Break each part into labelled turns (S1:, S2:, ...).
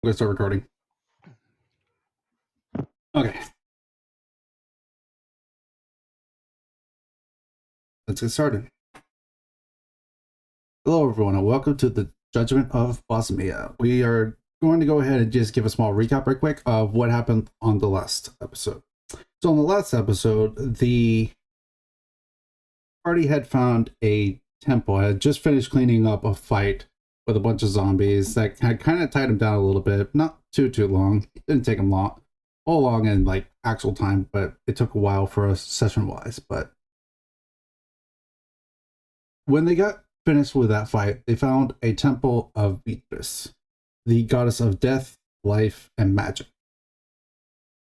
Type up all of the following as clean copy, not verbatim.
S1: I'm gonna start recording. Okay. Let's get started. Hello, everyone, and welcome to the Judgement of Bosmia. We are going to go ahead and just give a small recap right quick of what happened on the last episode. So on the last episode, the party had found a temple, had just finished cleaning up a fight with a bunch of zombies that had kind of tied them down a little bit. Not too long. Didn't take them all long in like actual time, but it took a while for us session-wise. But when they got finished with that fight, they found a temple of Beatrice, the goddess of death, life, and magic.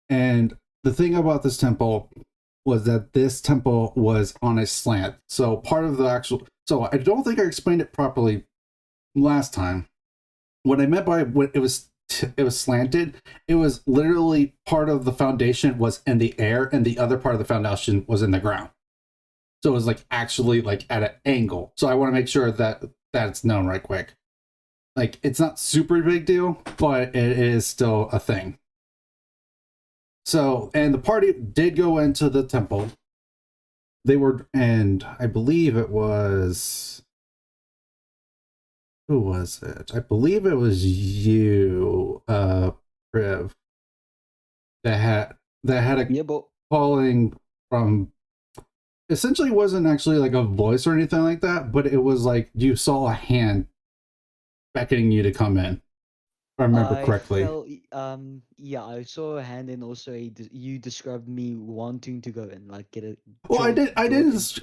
S1: And the thing about this temple was that this temple was on a slant. So part of the actual, so I don't think I explained it properly last time. What I meant by what it was slanted, it was literally part of the foundation was in the air and the other part of the foundation was in the ground. So it was like actually like at an angle. So I want to make sure that that's known right quick. Like it's not super big deal, but it is still a thing. So, and the party did go into the temple. They were, and I believe it was, who was it? I believe it was you, Priv, that had a calling from, essentially wasn't actually like a voice or anything like that, but it was like you saw a hand beckoning you to come in, if I remember correctly.
S2: Yeah, I saw a hand, and also you described me wanting to go in, like get it
S1: Well,
S2: draw it into it.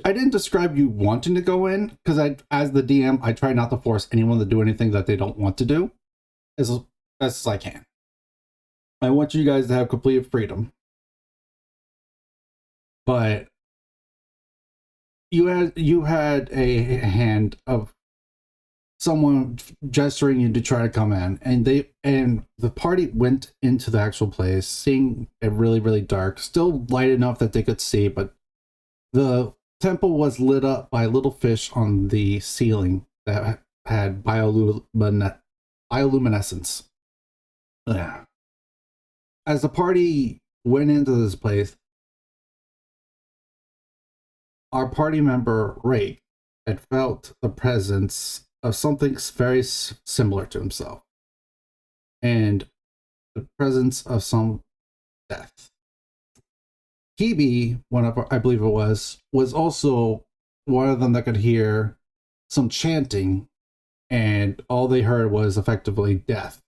S1: I didn't describe you wanting to go in because as the DM, I try not to force anyone to do anything that they don't want to do as best as I can. I want you guys to have complete freedom, but you had a hand of someone gesturing you to try to come in, and the party went into the actual place, seeing it really dark, still light enough that they could see, but the temple was lit up by little fish on the ceiling that had bioluminescence. As the party went into this place, our party member Rake had felt the presence of something very similar to himself, and the presence of some death. Kibi, one of our, I believe it was also one of them that could hear some chanting, and all they heard was effectively death,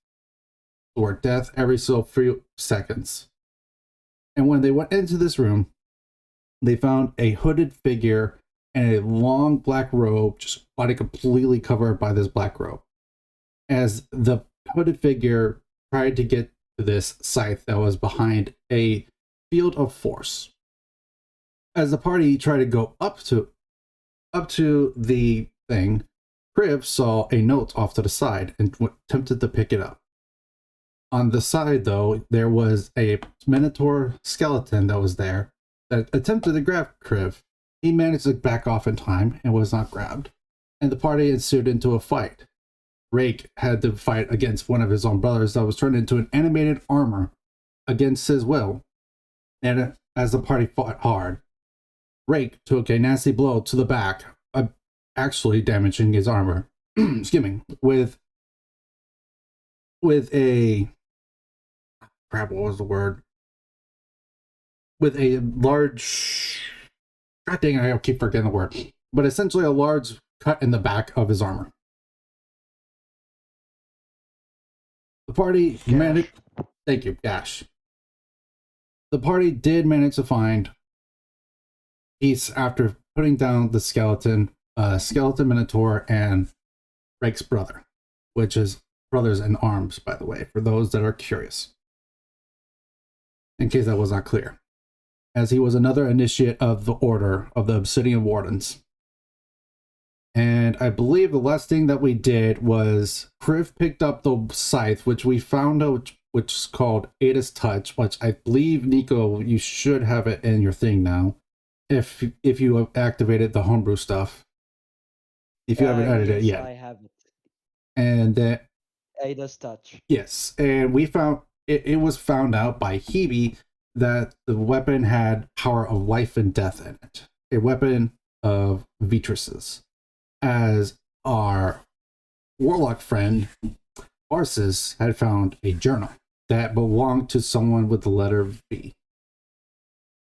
S1: or death every so few seconds. And when they went into this room, they found a hooded figure and a long black robe, just body completely covered by this black robe. As the hooded figure tried to get to this scythe that was behind a field of force. As the party tried to go up to the thing, Priv saw a note off to the side and attempted to pick it up. On the side, though, there was a Minotaur skeleton that was there that attempted to grab Priv. He managed to back off in time and was not grabbed, and the party ensued into a fight. Rake had to fight against one of his own brothers that was turned into an animated armor against his will, and as the party fought hard, Rake took a nasty blow to the back, actually damaging his armor. Excuse me, with a crap. What was the word? With a large. God dang it! I keep forgetting the word. But essentially, a large cut in the back of his armor. The party managed. Thank you, Gash. The party did manage to find peace after putting down the skeleton Minotaur and Rake's brother, which is brothers in arms, by the way, for those that are curious. In case that was not clear, as he was another initiate of the Order of the Obsidian Wardens. And I believe the last thing that we did was Kriv picked up the scythe, which we found out, which is called Ada's Touch, which I believe, Nico, you should have it in your thing now. If you have activated the homebrew stuff. If you haven't added it
S2: Yes,
S1: yet.
S2: I have it.
S1: And
S2: Ada's touch.
S1: Yes, and we found it was found out by Hebe that the weapon had power of life and death in it. A weapon of Vitris's. As our warlock friend Arsis had found a journal that belonged to someone with the letter V.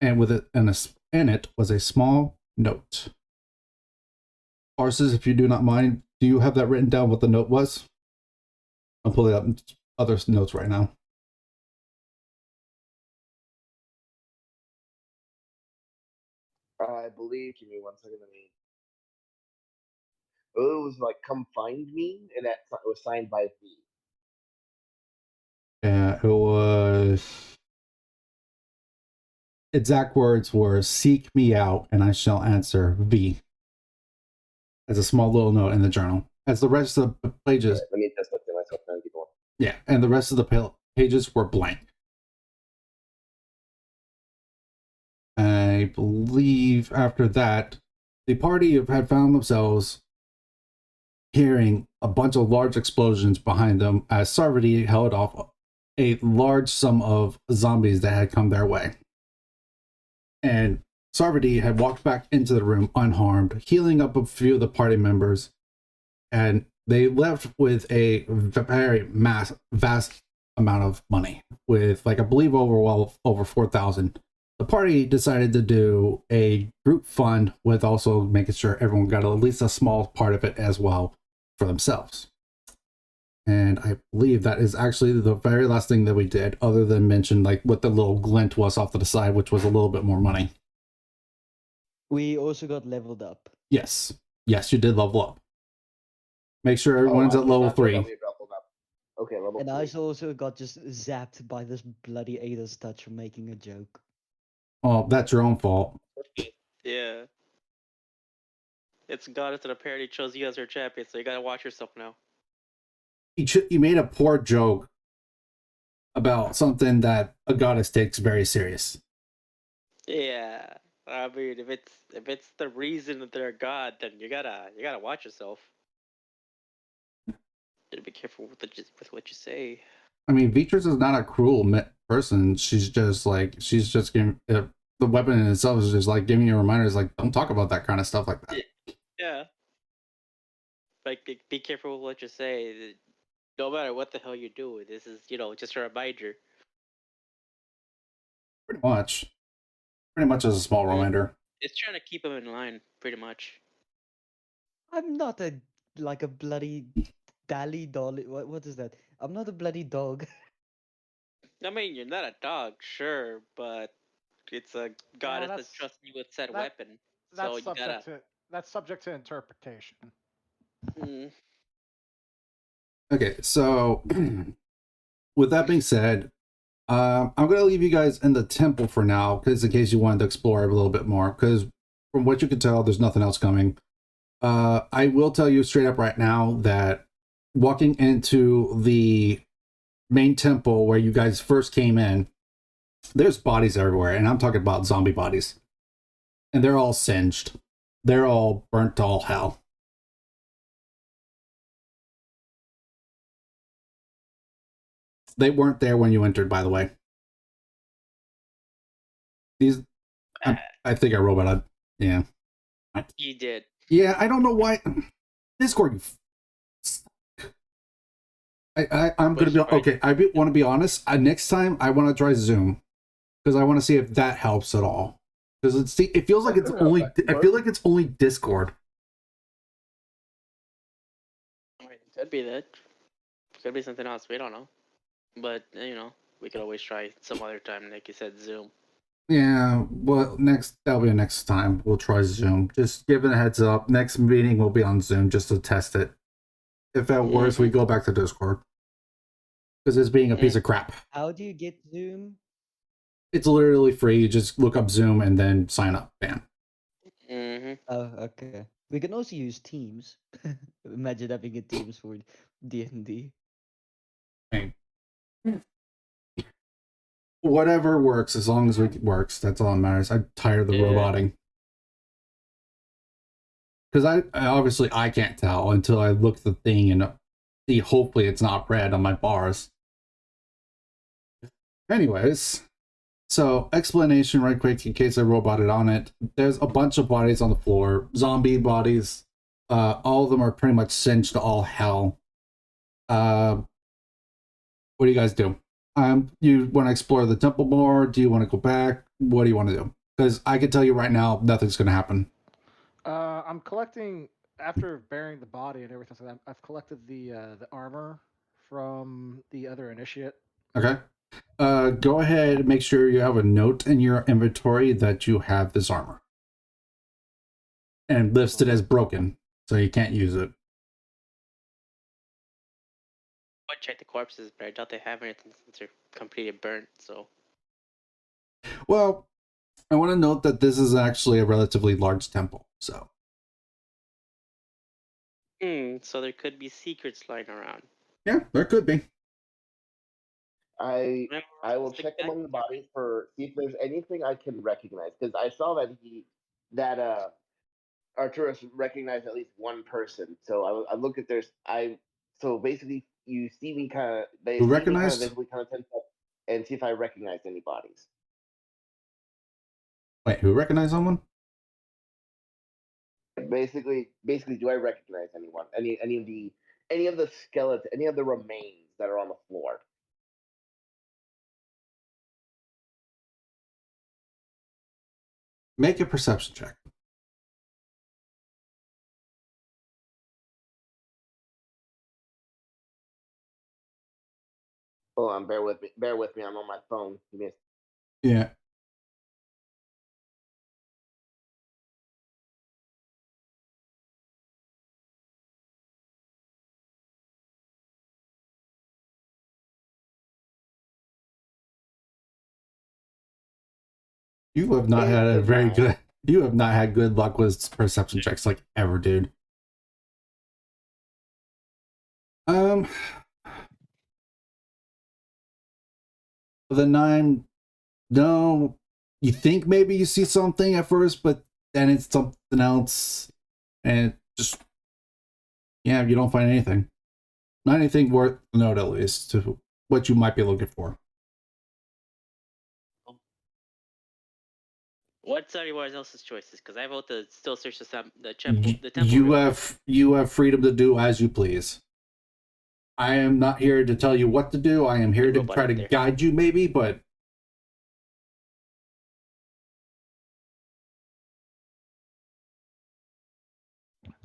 S1: And with it in it was a small note. Arsis, if you do not mind, do you have that written down what the note was? I'm pulling up other notes right now.
S3: I believe. Give me 1 second. Let me. Oh, it was like "Come find me," and that was signed by V.
S1: Yeah, it was. Exact words were "Seek me out, and I shall answer V." As a small little note in the journal. As the rest of the pages.
S3: Right, let me just look at myself now. Keep going.
S1: Yeah, and the rest of the pages were blank. I believe after that, the party had found themselves hearing a bunch of large explosions behind them as Sarvati held off a large sum of zombies that had come their way. And Sarvati had walked back into the room unharmed, healing up a few of the party members, and they left with a very vast amount of money, with like I believe over 4,000. The party decided to do a group fund with also making sure everyone got at least a small part of it as well for themselves. And I believe that is actually the very last thing that we did, other than mention like what the little glint was off to the side, which was a little bit more money.
S2: We also got leveled up.
S1: Yes, you did level up. Make sure everyone's at level 3.
S3: Okay, level
S2: And
S3: 3.
S2: I also got just zapped by this bloody Ada's touch for making a joke.
S1: Oh, that's your own fault.
S4: Yeah. It's goddess and apparently chose you as her champion, so you gotta watch yourself now.
S1: You made a poor joke about something that a goddess takes very serious.
S4: Yeah. I mean, if it's the reason that they're a god, then you gotta watch yourself. Gotta be careful with what you say.
S1: I mean, Beatrice is not a cruel person. She's just giving the weapon in itself is just like giving you reminders, like don't talk about that kind of stuff like that.
S4: Yeah. Like, be careful with what you say. No matter what the hell you do, this is just a reminder.
S1: Pretty much as a small reminder.
S4: It's trying to keep them in line, pretty much.
S2: I'm not a bloody dally dolly. What is that? I'm not a bloody dog.
S4: I mean, you're not a dog, sure, but it's a goddess that's trusting you with said weapon. So you gotta.
S5: That's subject to interpretation.
S1: Okay, so with that being said, I'm going to leave you guys in the temple for now, because in case you wanted to explore a little bit more, because from what you can tell, there's nothing else coming. I will tell you straight up right now that walking into the main temple where you guys first came in, there's bodies everywhere, and I'm talking about zombie bodies. And they're all singed. They're all burnt to all hell. They weren't there when you entered, by the way. These, I think I wrote about it. Yeah.
S4: You did.
S1: Yeah, I don't know why. Discord, I'm going to be okay. I want to be honest. Next time, I want to try Zoom because I want to see if that helps at all. Because it feels like it's only. I feel like it's only Discord.
S4: I mean, it could be that. Could be something else. We don't know. But we could always try some other time, like you said, Zoom.
S1: Yeah, well, that'll be next time. We'll try Zoom. Just giving a heads up. Next meeting will be on Zoom just to test it. If that works, we go back to Discord. Because it's being a piece of crap.
S2: How do you get Zoom?
S1: It's literally free. You just look up Zoom and then sign up. Bam.
S2: Oh, okay. We can also use Teams. Imagine having a Teams for D&D.
S1: Whatever works, as long as it works. That's all that matters. I'm tired of the roboting. Because I obviously I can't tell until I look at the thing and see, hopefully it's not red on my bars. Anyways, so explanation right quick in case I roboted on it. There's a bunch of bodies on the floor, zombie bodies. All of them are pretty much singed to all hell. What do you guys do? You want to explore the temple more? Do you want to go back? What do you want to do? Because I can tell you right now, nothing's going to happen.
S5: I'm collecting after burying the body and everything. So I've collected the armor from the other initiate.
S1: Okay. Go ahead and make sure you have a note in your inventory that you have this armor. And listed as broken, so you can't use it.
S4: I check the corpses, but I doubt they have anything since they're completely burnt. So
S1: Well, I want to note that this is actually a relatively large temple, so.
S4: so there could be secrets lying around.
S1: Yeah, there could be.
S3: I
S4: Remember
S3: will
S4: the
S3: check
S4: guy?
S3: among the bodies for see if there's anything I can recognize because I saw that Arturus recognized at least one person. So I look at so basically you see me they
S1: Who
S3: see me kind of
S1: recognized?
S3: visibly kind of tense up and see if I recognize any bodies.
S1: Wait, who recognized someone?
S3: Basically, do I recognize anyone? Any of the skeletons, any of the remains that are on the floor?
S1: Make a perception check.
S3: Hold on, bear with me. Bear with me. I'm on my phone. Give me a
S1: Yeah. You have not had
S3: It's
S1: a
S3: a
S1: very
S3: 9.
S1: good. You have not had good luck with perception checks like ever, dude. The 9, no. You think maybe you see something at first, but then it's something else, and just yeah, you don't find anything. Not anything worth note, at least, to what you might be looking for.
S4: What's everyone else's choices? Because I vote to still search the temple. The temple.
S1: You have freedom to do as you please. I am not here to tell you what to do. I am here to try to guide you, maybe, but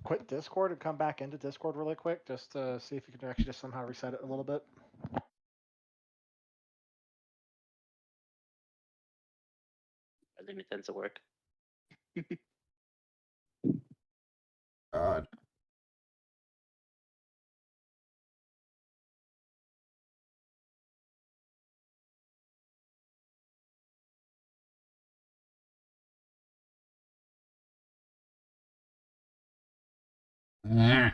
S5: Quit Discord and come back into Discord really quick, just to see if you can actually just somehow reset it a little bit.
S4: I think it tends to work.
S1: God. Ah.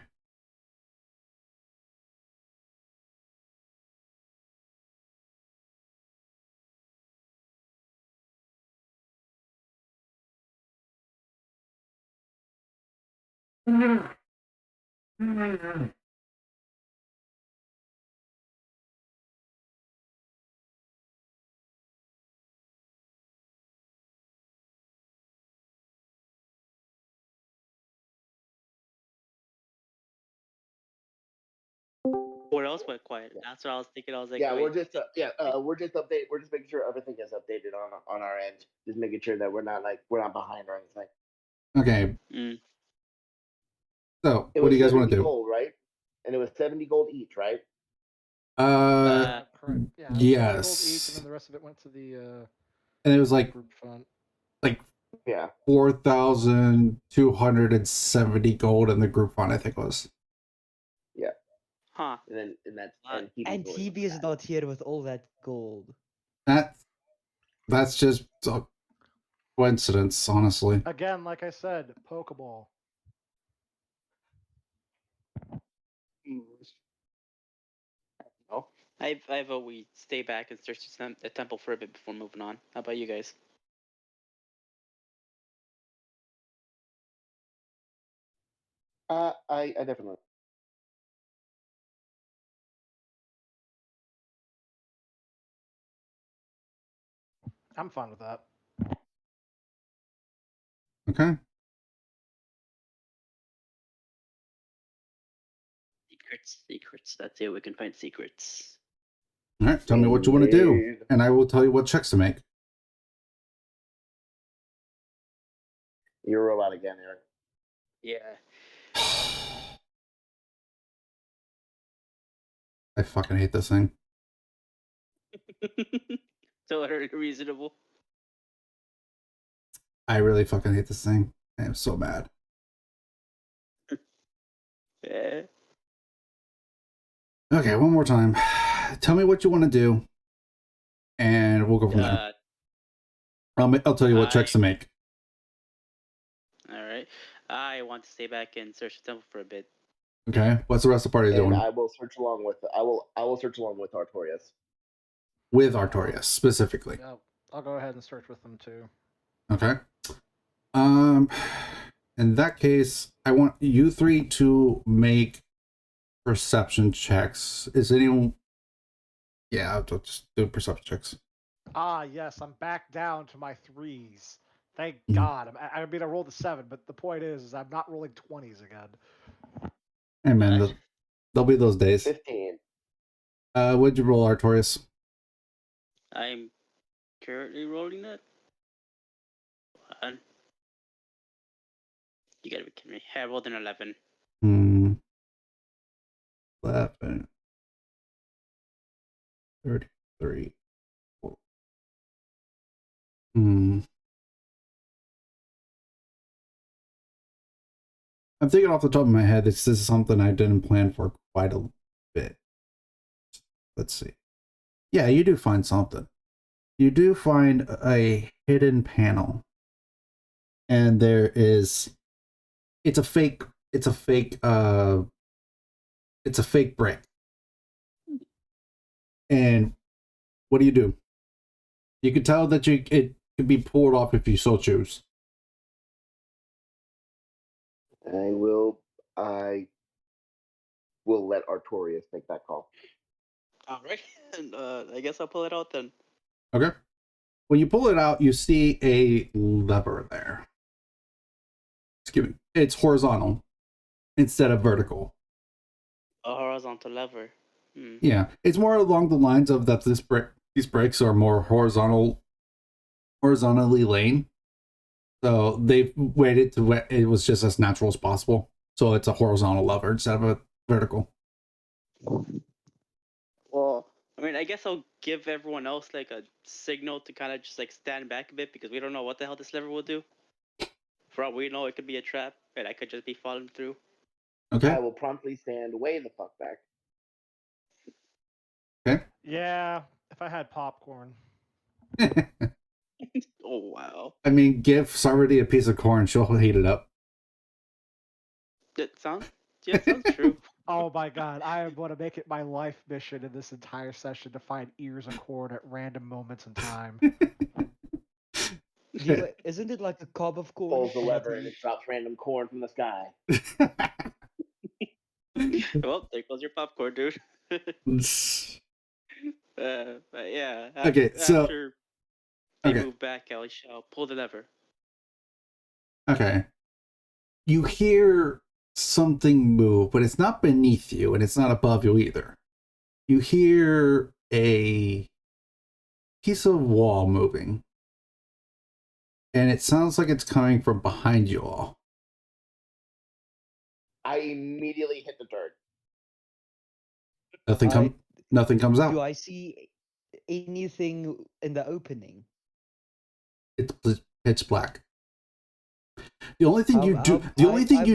S4: What else went quiet? That's what I was thinking. I was like,
S3: Yeah,
S4: wait.
S3: we're just we're just making sure everything is updated on our end. Just making sure that we're not behind or anything.
S1: Okay.
S4: Mm.
S1: So,
S3: It
S1: what do
S3: was
S1: you guys want
S3: 70
S1: to do?
S3: gold, right? And it was 70 gold each, right?
S5: Correct. Yeah, it was 70 gold each, and
S1: yes.
S5: then the rest of it went to the
S1: And it was like
S5: group fund.
S3: Yeah.
S1: 4,270 gold in the group fund, I think it was.
S3: Yeah.
S4: Huh.
S3: And that's
S4: And
S2: And TB is not here with all that gold.
S1: That's just a coincidence, honestly.
S5: Again, like I said, Pokeball.
S4: oh, I vote we stay back and search the temple for a bit before moving on. How about you guys?
S3: I definitely.
S5: I'm fine with that.
S1: Okay.
S4: Secrets. That's it. We can find secrets.
S1: All right. Tell me what you want to do,
S3: Indeed.
S1: and I will tell you what checks to make.
S3: You're a robot again, Eric.
S4: Yeah.
S1: I fucking hate this thing.
S4: So reasonable.
S1: I really fucking hate this thing. I am so mad.
S4: Yeah.
S1: Okay, one more time. Tell me what you want to do, and we'll go from there. I'll tell you what checks to make.
S4: All right. I want to stay back and search the temple for a bit.
S1: Okay. What's the rest of the party
S3: And
S1: doing?
S3: I will search along with I will search along with Artorias.
S1: With Artorias specifically.
S5: Yeah, I'll go ahead and search with them too.
S1: Okay. In that case, I want you three to make perception checks. Is anyone? Yeah, I'll just do perception checks.
S5: Ah, yes, I'm back down to my 3s. Thank
S1: Mhm.
S5: God. I mean, I rolled a 7, but the point is I'm not rolling 20s again.
S1: Hey man,
S4: Nice.
S1: there'll be those days.
S3: 15.
S1: What'd you roll, Artorias?
S4: I'm currently rolling that. Hold on. You gotta be kidding me. I rolled an 11.
S1: 11, 33. I'm thinking off the top of my head, this is something I didn't plan for quite a bit. Let's see. Yeah, you do find something. You do find a hidden panel. And there is it's a fake brick. And what do? You can tell that it could be pulled off if you so choose.
S3: I will let Artorias make that call.
S4: All right. And, I guess I'll pull it out then.
S1: Okay. When you pull it out, you see a lever there. Excuse me. It's horizontal instead of vertical.
S4: A horizontal lever.
S1: Yeah, it's more along the lines of that these bricks are more horizontally laid. So they've waited to where it was just as natural as possible. So it's a horizontal lever instead of a vertical.
S4: Well, I mean, I guess I'll give everyone else like a signal to kind of just like stand back a bit because we don't know what the hell this lever will do. For all we know, it could be a trap, and I could just be falling through.
S1: Okay.
S3: I will promptly stand way the fuck back.
S1: Okay.
S5: Yeah, if I had popcorn.
S4: Oh wow!
S1: I mean, give Sarvati a piece of corn; she'll heat it up.
S4: That sounds true.
S5: Oh my God, I am going to make it my life mission in this entire session to find ears of corn at random moments in time.
S2: Isn't it like a cob of corn?
S3: Pulls the
S2: from that
S3: lever and
S2: TV?
S3: it drops random corn from the sky.
S4: Well, there goes your popcorn, dude. But yeah.
S1: Okay, so-
S4: after they
S1: okay.
S4: move back, I shall pull the lever.
S1: Okay. You hear something move, but it's not beneath you and it's not above you either. You hear a piece of wall moving. And it sounds like it's coming from behind you all.
S3: I immediately hit the dirt.
S1: Nothing comes out.
S2: Do I see anything in the opening?
S1: It's pitch black. The only thing you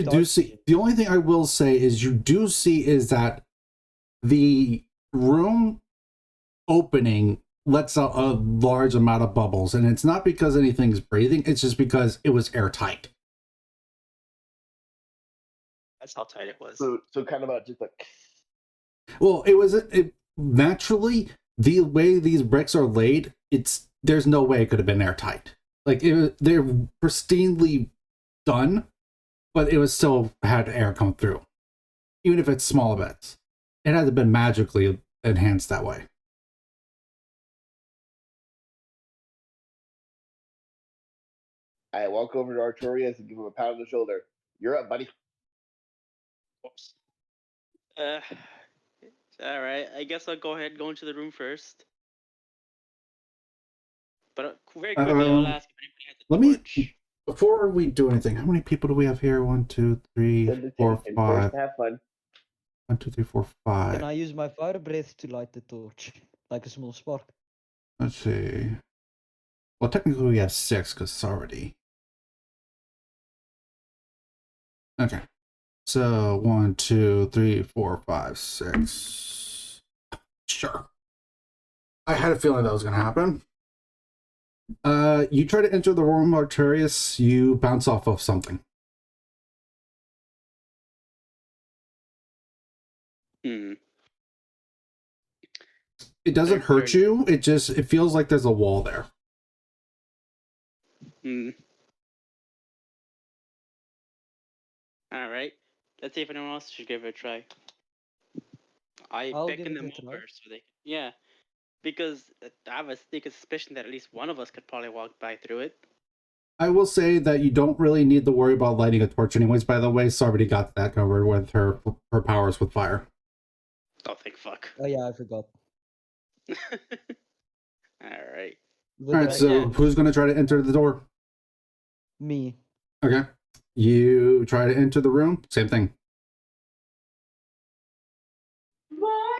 S1: do, see, the only thing I will say is you do see is that the room opening lets out a large amount of bubbles, and it's not because anything's breathing, it's just because it was airtight.
S4: That's how tight it was.
S3: So kind of just like.
S1: Well, naturally, the way these bricks are laid, there's no way it could have been airtight. Like they're pristinely done, but it was still had air come through, even if it's small bits. It had to been magically enhanced that way.
S3: I walk over to Artorias and give him a pat on the shoulder. You're up, buddy.
S4: Oops. Uh, all right. I guess I'll go ahead and go into the room first. But very quickly, I'll ask if anybody has a
S1: Let me
S4: torch.
S1: before we do anything. How many people do we have here? 1, 2, 3, 4,
S3: 10
S1: 5.
S3: First, have fun.
S1: 1, 2, 3, 4, 5.
S2: Can I use my fire breath to light the torch? Like a small spark?
S1: Let's see. Well, technically we have 6 because it's already. Okay. So 1, 2, 3, 4, 5, 6. Sure. I had a feeling that was going to happen. You try to enter the room, Artorias. You bounce off of something.
S4: Hmm.
S1: It doesn't hurt
S4: Very-
S1: you. It feels like there's a wall there.
S4: Hmm. All right. Let's see if anyone else should give it a try.
S2: I'll give
S4: beckon
S2: it
S4: them
S2: a try.
S4: over so they. Yeah. Because I have a sneaking suspicion that at least one of us could probably walk by through it.
S1: I will say that you don't really need to worry about lighting a torch anyways, by the way. Sarvati got that covered with her powers with fire.
S4: Oh, thank fuck.
S2: Oh yeah, I forgot.
S4: Alright.
S2: The
S1: Alright, so
S2: dragon-
S1: who's going to try to enter the door?
S2: Me.
S1: Okay. You try to enter the room. Same thing.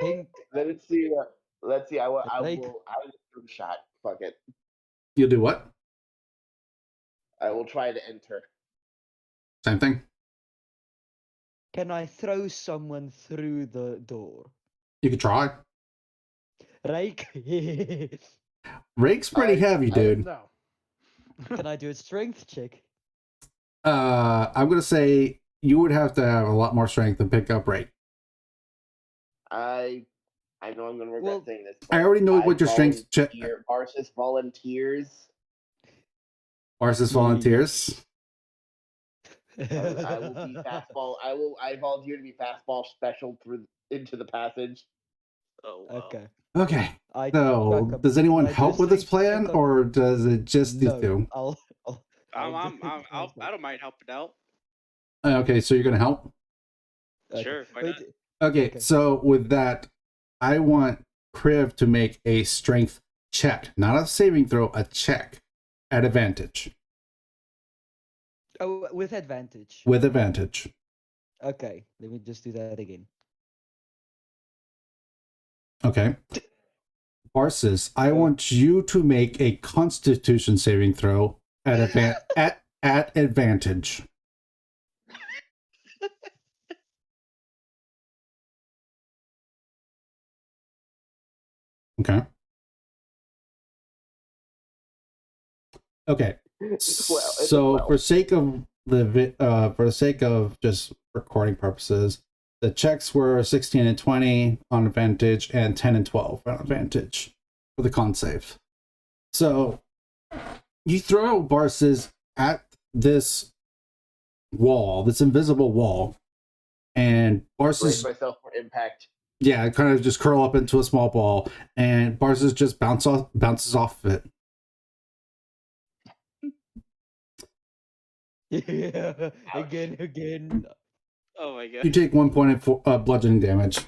S2: Pink.
S3: Let's see. Let's see. I will
S2: Right.
S3: give it a shot. Fuck it.
S1: You'll do what?
S3: I will try to enter.
S1: Same thing.
S2: Can I throw someone through the door?
S1: You could try.
S2: Rake.
S1: Rake's pretty heavy, dude.
S5: No.
S2: Can I do a strength check?
S1: I'm going to say you would have to have a lot more strength to pick up Rake.
S3: I know I'm gonna regret
S2: Well,
S3: saying this.
S1: I already know what your strength check.
S3: Arsis volunteers.
S1: Arsis volunteers.
S3: I will be fastball. I volunteer to be fastball special into the passage.
S4: Oh, wow.
S2: Okay.
S1: Okay.
S2: I
S1: So,
S2: back up.
S1: does anyone
S2: I do
S1: help with this
S2: strength check
S1: plan,
S2: on-
S1: or does it just these
S2: No,
S1: two?
S2: I'll
S4: I
S2: do-
S4: don't mind helping out.
S1: Okay, so you're going to help?
S2: Okay.
S4: Sure, why
S2: Wait,
S4: not?
S1: Okay,
S2: Okay.
S1: so with that, I want Kriv to make a strength check, not a saving throw, a check at advantage.
S2: Oh, with advantage.
S1: With advantage.
S2: Okay, let me just do that again.
S1: Okay. Barsis, I want you to make a Constitution saving throw at at advantage. Okay. Okay. So for sake of for the sake of just recording purposes, the checks were 16 and 20 on advantage and 10 and 12 on advantage for the con save. So you throw Barsis at this wall, this invisible wall, and
S3: Brace
S1: Barsis,
S3: myself for impact.
S1: yeah, kind of just curl up into a small ball, and Barsis just bounces off of it.
S2: Yeah,
S3: Ouch.
S2: again.
S4: Oh my
S1: You
S4: god.
S1: take 1 point of bludgeoning damage.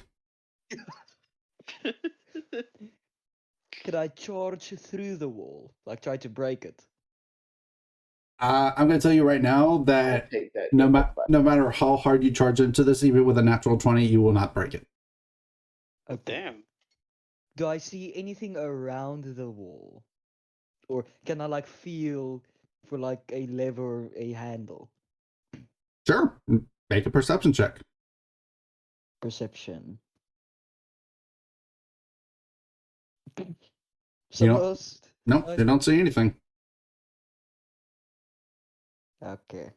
S2: Can I charge through the wall? Like try to break it?
S1: I'm going to tell you right now
S3: I'll
S1: that
S3: take that.
S1: no
S3: Yeah,
S1: matter how hard you charge into this, even with a natural 20, you will not break it.
S2: Okay.
S4: Damn.
S2: Do I see anything around the wall? Or can I like feel for like a lever, a handle?
S1: Sure. Make a perception check.
S2: Perception.
S1: You don't-
S2: Supposed.
S1: No, you don't see anything.
S2: Okay.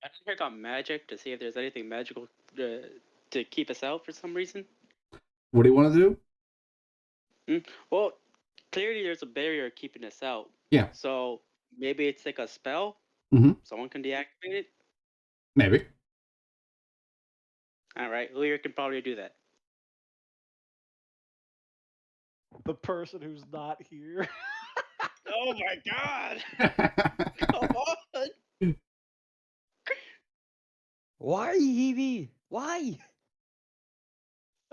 S4: I didn't check on magic to see if there's anything magical to keep us out for some reason.
S1: What do you want to do?
S4: Well, clearly there's a barrier keeping us out.
S1: Yeah.
S4: So maybe it's like a spell.
S1: Mhm.
S4: Someone can deactivate it.
S1: Maybe.
S4: All right, Lear can probably do that.
S5: The person who's not here.
S4: Oh my god! Come on!
S2: Why, Hebe? Why?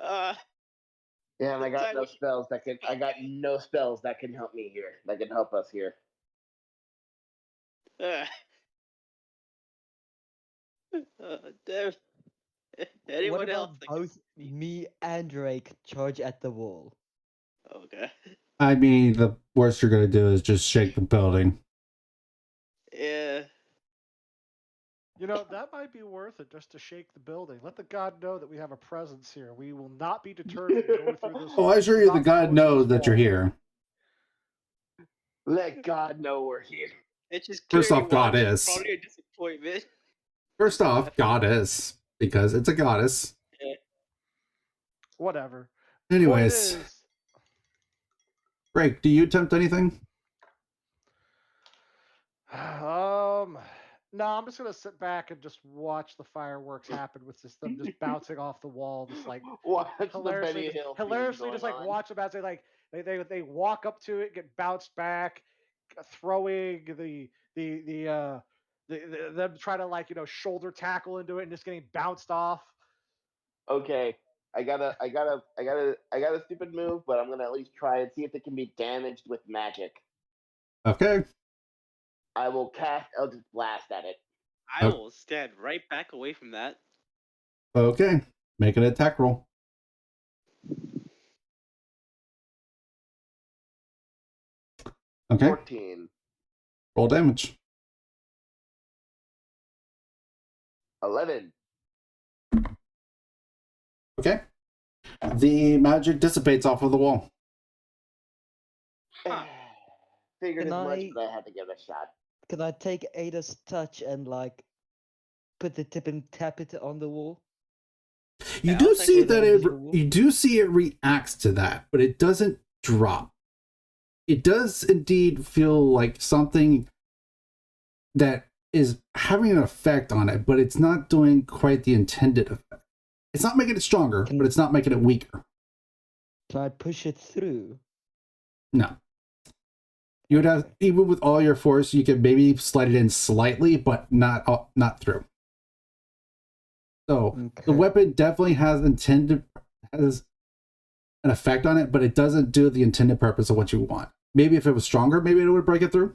S4: Uh,
S3: Yeah, and I got
S4: I
S3: no
S4: wish-
S3: spells that can. I got no spells that can help me here. That can help us here.
S4: uh, damn.
S2: What
S4: Anyone else?
S2: about both me and Drake charge at the wall?
S4: Okay.
S1: I mean, the worst you're gonna do is just shake the building.
S4: Yeah.
S5: You know, that might be worth it just to shake the building. Let the god know that we have a presence here. We will not be deterred from going through this.
S1: Oh, I assure you, the god knows that you're here.
S3: Let God know we're here.
S4: It's just
S1: First
S4: carry
S1: off,
S4: one. It's
S1: goddess.
S4: probably a disappointment.
S1: First off, goddess, because it's a goddess.
S4: Yeah.
S5: Whatever.
S1: Anyways,
S5: Point is,
S1: Drake, do you attempt anything?
S5: no, I'm just gonna sit back and just watch the fireworks happen with them just bouncing off the wall, just like
S3: Watch the
S5: hilariously,
S3: Benny Hill theme
S5: hilariously,
S3: going
S5: just like
S3: on.
S5: watch them as they walk up to it, get bounced back, throwing them trying to like shoulder tackle into it and just getting bounced off.
S3: Okay, I got a stupid move, but I'm gonna at least try and see if it can be damaged with magic.
S1: Okay.
S3: I will cast Eldritch Blast at it.
S4: I will stand right back away from that.
S1: Okay. Make an attack roll. Okay.
S3: 14,
S1: Roll damage.
S3: 11.
S1: Okay. The magic dissipates off of the wall.
S4: Huh.
S3: Figured
S2: Can
S3: as much,
S2: I-
S3: but I had to give it a shot.
S2: Can I take Ada's touch and like put the tip and tap it on the wall?
S1: You
S4: Yeah,
S1: do
S4: I'll
S1: see
S2: take
S1: that
S2: the
S1: it
S2: invisible wall.
S1: you do see it reacts to that, but it doesn't drop. It does indeed feel like something that is having an effect on it, but it's not doing quite the intended effect. It's not making it stronger, but it's not making it weaker.
S2: Can I push it through?
S1: No. You would have, even with all your force, you could maybe slide it in slightly, but not through. So the
S2: Okay.
S1: weapon definitely has an effect on it, but it doesn't do the intended purpose of what you want. Maybe if it was stronger, maybe it would break it through,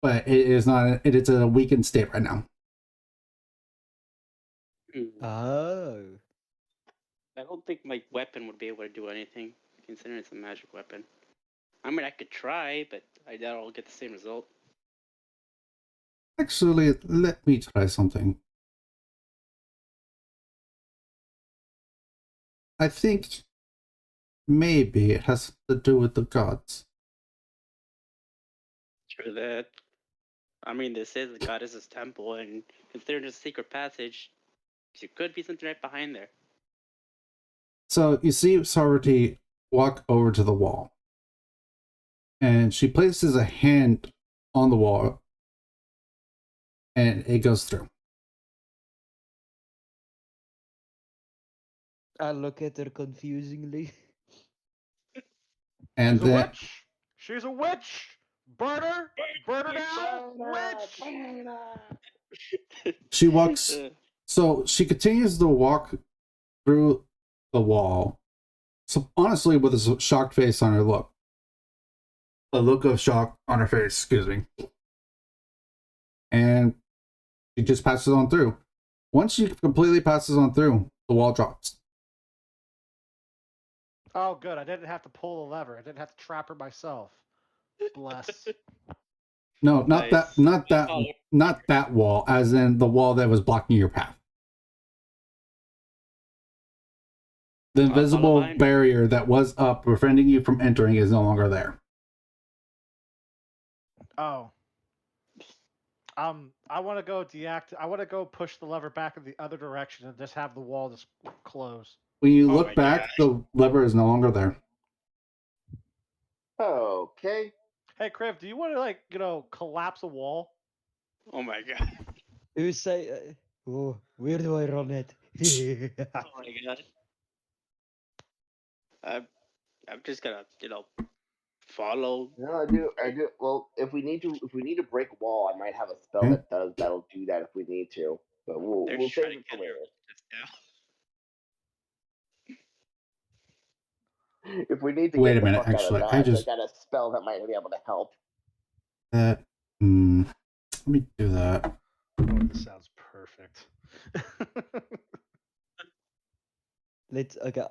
S1: but it is not. It's in a weakened state right now.
S2: Oh.
S4: I don't think my weapon would be able to do anything, considering it's a magic weapon. I mean, I could try, but I doubt I'll get the same result.
S1: Actually, let me try something. I think maybe it has to do with the gods.
S4: True that. I mean, this is the goddess's temple, and considering it's a secret passage, there could be something right behind there.
S1: So you see Sarvati walk over to the wall, and she places a hand on the wall, and it goes through.
S2: I look at her confusingly.
S1: And
S5: She's a
S1: then
S5: witch. She's a witch. Burn her. Burn her now. Witch.
S1: she walks. So she continues to walk through the wall. So honestly, with a shocked face on her a look of shock on her face, excuse me. And she just passes on through. Once she completely passes on through, the wall drops.
S5: Oh, good. I didn't have to pull the lever. I didn't have to trap her myself. Bless.
S1: No, not
S4: Nice.
S1: not that wall, as in the wall that was blocking your path. The invisible
S4: behind.
S1: barrier that was up preventing you from entering is no longer there.
S5: Oh. I want to go I want to go push the lever back in the other direction and just have the wall just close.
S1: When you
S4: Oh
S1: look
S4: my
S1: back, the lever is no longer there.
S3: Okay.
S5: Hey, Kriv, do you want to collapse a wall?
S4: Oh my god.
S2: Who say? Oh, where do I run it?
S4: Oh my god. I'm just gonna, follow.
S3: No, I do. Well, if we need to break a wall, I might have a spell
S1: Okay.
S3: that'll do that if we need to. But
S4: They're
S3: we'll
S4: just trying
S3: save
S4: to
S3: it for
S4: kill you
S3: later.
S4: just now.
S3: If we need to
S1: Wait
S3: get
S1: a
S3: the
S1: minute,
S3: fuck out of
S1: actually. I
S3: Dodge, I
S1: just
S3: got a spell that might be able to help.
S1: that let me do that.
S5: Oh, this sounds perfect.
S2: Let's okay.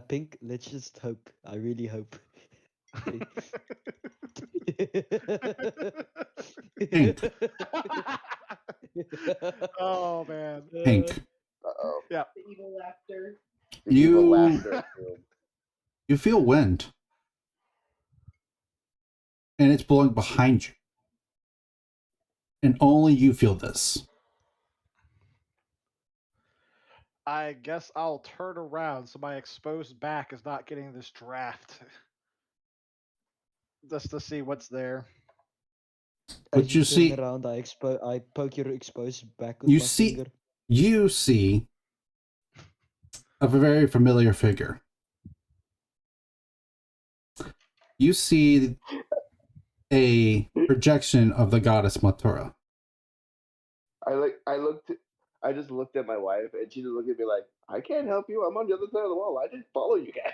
S2: Pink. Let's just hope. I really hope.
S1: Pink.
S5: Oh man.
S1: Pink.
S3: Uh-oh.
S5: Yeah.
S3: The evil laughter.
S1: You
S3: Boom.
S1: you feel wind. And it's blowing behind you. And only you feel this.
S5: I guess I'll turn around so my exposed back is not getting this draft. Just to see what's there.
S1: But
S2: As
S1: you
S2: you turn
S1: see
S2: around, I poke your exposed back with
S1: you
S2: my
S1: see
S2: finger.
S1: you see a very familiar figure. You see a projection of the goddess Matura.
S3: I just looked at my wife and she just looked at me like, I can't help you. I'm on the other side of the wall. I didn't follow you guys.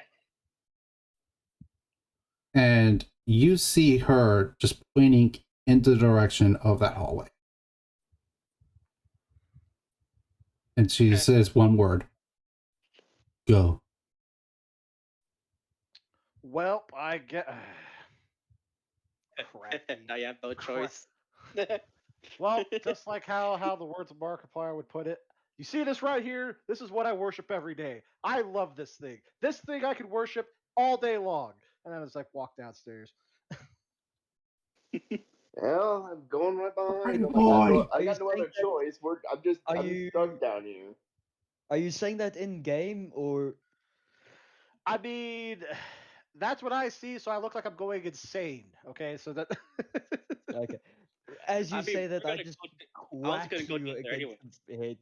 S1: And you see her just pointing into the direction of that hallway. And she says one word. Go.
S5: Well, I get. Crappy.
S4: Now you have no choice.
S5: Well, just like how the words of Markiplier would put it, you see this right here? This is what I worship every day. I love this thing. This thing I could worship all day long. And then it's like walk downstairs.
S3: Well, I'm going right behind them.
S1: Boy.
S3: I
S2: Are you
S3: got no
S2: saying
S3: other
S2: that-
S3: choice. I'm just stuck down here.
S2: Are you saying that in game or?
S5: I mean, that's what I see, so I look like I'm going insane. Okay, so that.
S2: Okay. As you
S4: I mean,
S2: say that,
S4: we're
S2: I
S4: gonna
S2: just
S4: go I was
S2: whack
S4: gonna go
S2: you
S4: down there
S2: against
S4: anyway.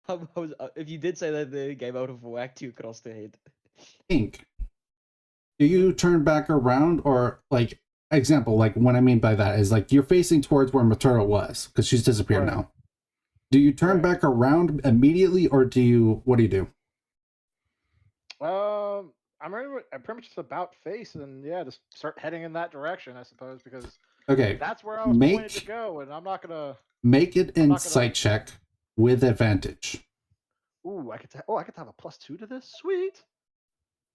S2: the head. If you did say that in the game, I would have whacked you across the head.
S1: Pink. Do you turn back around or like example, like what I mean by that is like you're facing towards where Matura was, because she's disappeared
S5: Right.
S1: now. Do you turn
S5: Right.
S1: back around immediately or what do you do?
S5: I'm pretty much just about face, and yeah, just start heading in that direction, I suppose, because
S1: Okay.
S5: that's where I was pointed to
S1: Make
S5: go, and I'm not gonna.
S1: make it
S5: I'm not
S1: insight
S5: gonna.
S1: check with advantage.
S5: Ooh, I could have a +2 to this. Sweet.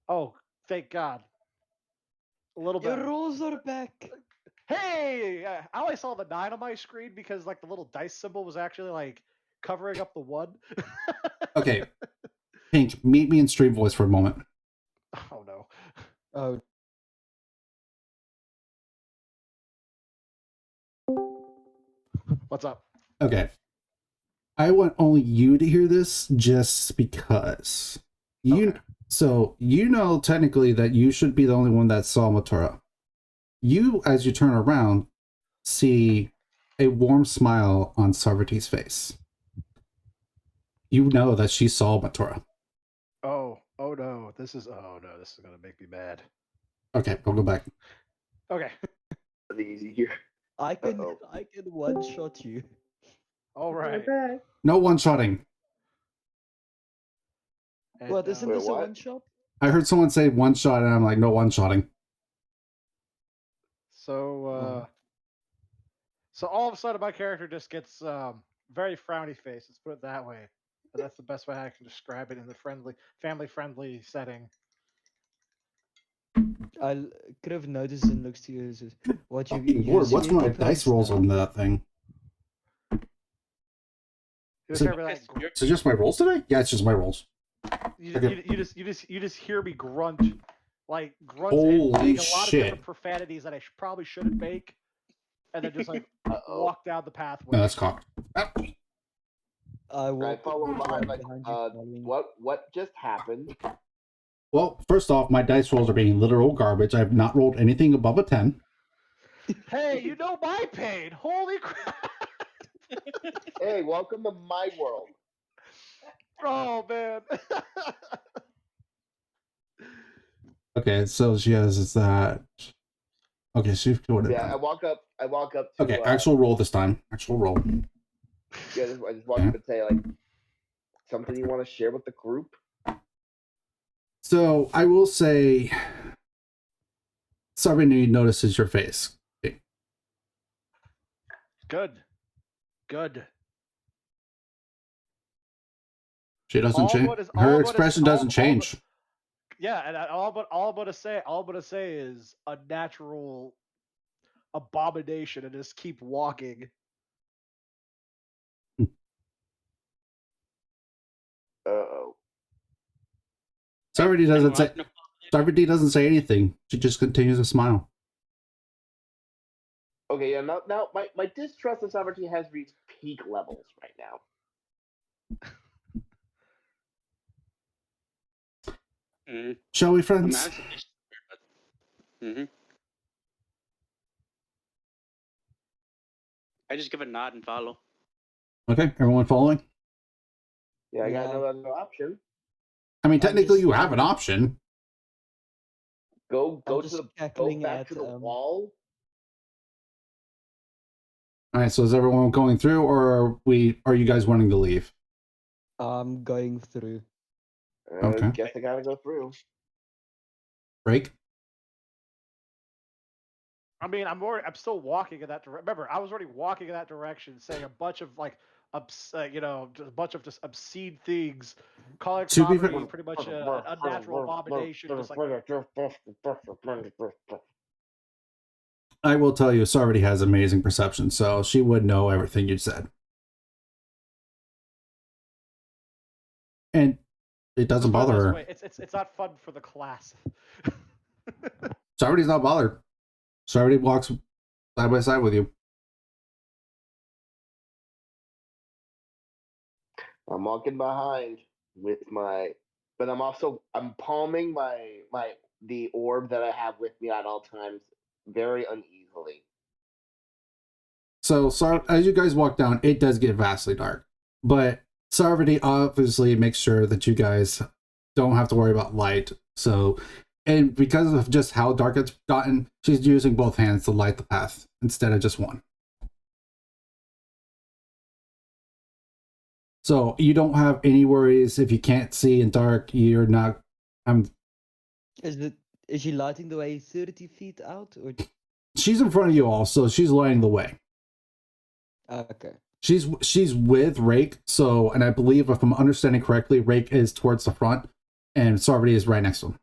S5: Oh, thank God. A little
S2: Your
S5: better.
S2: rolls are back.
S5: Hey, I only saw the 9 on my screen because like the little dice symbol was actually like covering up the 1.
S1: Okay. Pink, meet me in stream voice for a moment.
S5: Oh no.
S2: Oh,
S5: What's up?
S1: Okay. I want only you to hear this just because.
S5: Okay.
S1: So you know technically that you should be the only one that saw Matura. You, as you turn around, see a warm smile on Sarvati's face. You know that she saw Matura.
S5: Oh no. This is gonna make me mad.
S1: Okay, we'll go back.
S5: Okay.
S3: Easy here.
S2: I can
S3: Uh-oh.
S2: one shot you.
S5: All right.
S1: No one-shotting.
S5: And,
S2: What isn't
S3: Wait,
S2: this a
S3: what?
S2: one shot?
S1: I heard someone say one shot, and I'm like, no one-shotting.
S5: So so all of a sudden my character just gets very frowny face. Let's put it that way. But that's the best way I can describe it in the family friendly setting.
S2: I could have noticed and looks to you as what you
S1: Fucking Lord, what's
S2: see
S1: my
S2: your
S1: dice
S2: face
S1: rolls
S2: now.
S1: on that thing?
S5: You
S1: So-
S5: just hear me like
S4: You're-
S1: Is it just my rolls today? Yeah, it's just my rolls. Okay.
S5: you just hear me grunt and
S1: Holy
S5: make a lot of
S1: shit.
S5: different profanities that I probably shouldn't make, and then just like
S3: Uh-oh.
S5: walk down the pathway.
S1: No, that's cocked. Ah.
S2: I walk
S3: follow behind like,
S2: behind you, following.
S3: what just happened?
S1: Well, first off, my dice rolls are being literal garbage. I have not rolled anything above a 10.
S5: Hey, you know my pain! Holy crap!
S3: Hey, welcome to my world.
S5: Oh man.
S1: Okay, so she has that. Okay, she's doing it.
S3: Yeah, I walk up to
S1: Okay, actual roll this time. Actual roll.
S3: yeah, I just walk up and say like something you want to share with the group.
S1: So I will say, somebody notices your face.
S5: Good. Good.
S1: She doesn't
S5: All
S1: change.
S5: but is
S1: Her
S5: all but is
S1: expression
S5: all,
S1: doesn't
S5: all
S1: change.
S5: but, yeah, and all but to say is a natural abomination, and just keep walking.
S3: Uh-oh.
S1: Sarvati doesn't say.
S4: Anyone else
S1: Sarvati doesn't say anything. She just continues to smile.
S3: Okay, yeah, now my distrust of sovereignty has reached peak levels right now.
S4: Mm,
S1: Shall we,
S4: I'm
S1: friends?
S4: honestly just weird, but I just give a nod and follow.
S1: Okay, everyone following?
S3: Yeah, I got
S2: Yeah.
S3: no other option.
S1: I mean,
S2: I'm
S1: technically,
S2: just
S1: you have an option.
S3: Go
S2: I'm
S3: to
S2: just
S3: the go
S2: cackling
S3: back
S2: at
S3: to the wall.
S1: All right. So is everyone going through, or are you guys wanting to leave?
S2: I'm going through.
S1: Okay.
S3: Guess I gotta go through.
S1: Break.
S5: I mean, I'm still walking in that direction. Remember, I was already walking in that direction, saying a bunch of like, just a bunch of just obscene things, calling
S1: To be
S5: sovereignty
S1: fair-
S5: pretty much an unnatural abomination. Just like,
S1: I will tell you, Sarvati has amazing perception, so she would know everything you said. And it doesn't
S5: let's put it
S1: bother
S5: this
S1: her.
S5: way, it's not fun for the class.
S1: Sarvati's not bothered. Sarvati walks side by side with you.
S3: I'm walking behind with my, but I'm palming the orb that I have with me at all times very uneasily.
S1: So, as you guys walk down, it does get vastly dark. But Sarvati obviously makes sure that you guys don't have to worry about light. So, and because of just how dark it's gotten, she's using both hands to light the path instead of just one. So you don't have any worries if you can't see in dark. You're not.
S2: Is she lighting the way 30 feet out or
S1: She's in front of you all, so she's lighting the way.
S2: okay.
S1: She's with Rake, so, and I believe if I'm understanding correctly, Rake is towards the front, and Sarvati is right next to him.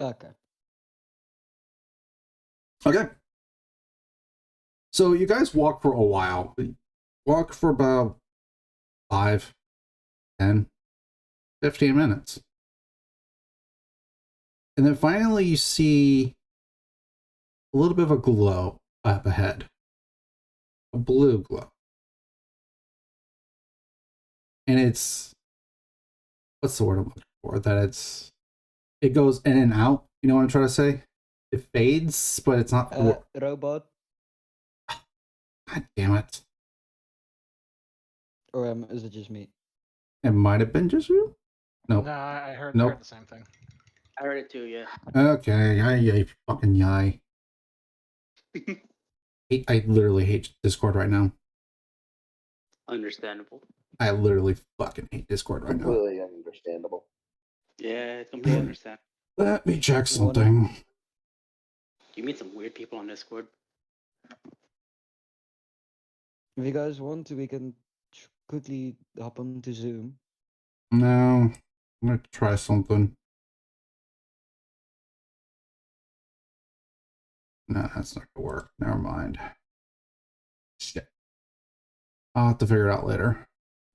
S2: Okay.
S1: Okay. So you guys walk for a while. Walk for about 5, 10, 15 minutes. And then finally you see a little bit of a glow up ahead. A blue glow. And it's, what's the word I'm looking for? That it goes in and out. You know what I'm trying to say? It fades, but it's not.
S2: Robot,
S1: God damn it.
S2: or is it just me?
S1: It might have been just you? Nope.
S5: No, I heard,
S1: Nope.
S5: I heard the same thing.
S4: I heard it too, yeah.
S1: Okay, yay, fucking yay. I literally hate Discord right now.
S4: Understandable.
S1: I literally fucking hate Discord right now.
S3: Completely understandable.
S4: Yeah, it's completely understandable.
S1: Let me check something.
S4: You meet some weird people on Discord.
S2: If you guys want to, we can quickly hop onto Zoom.
S1: No, I'm gonna try something. No, that's not gonna work. Never mind. Shit. I'll have to figure it out later.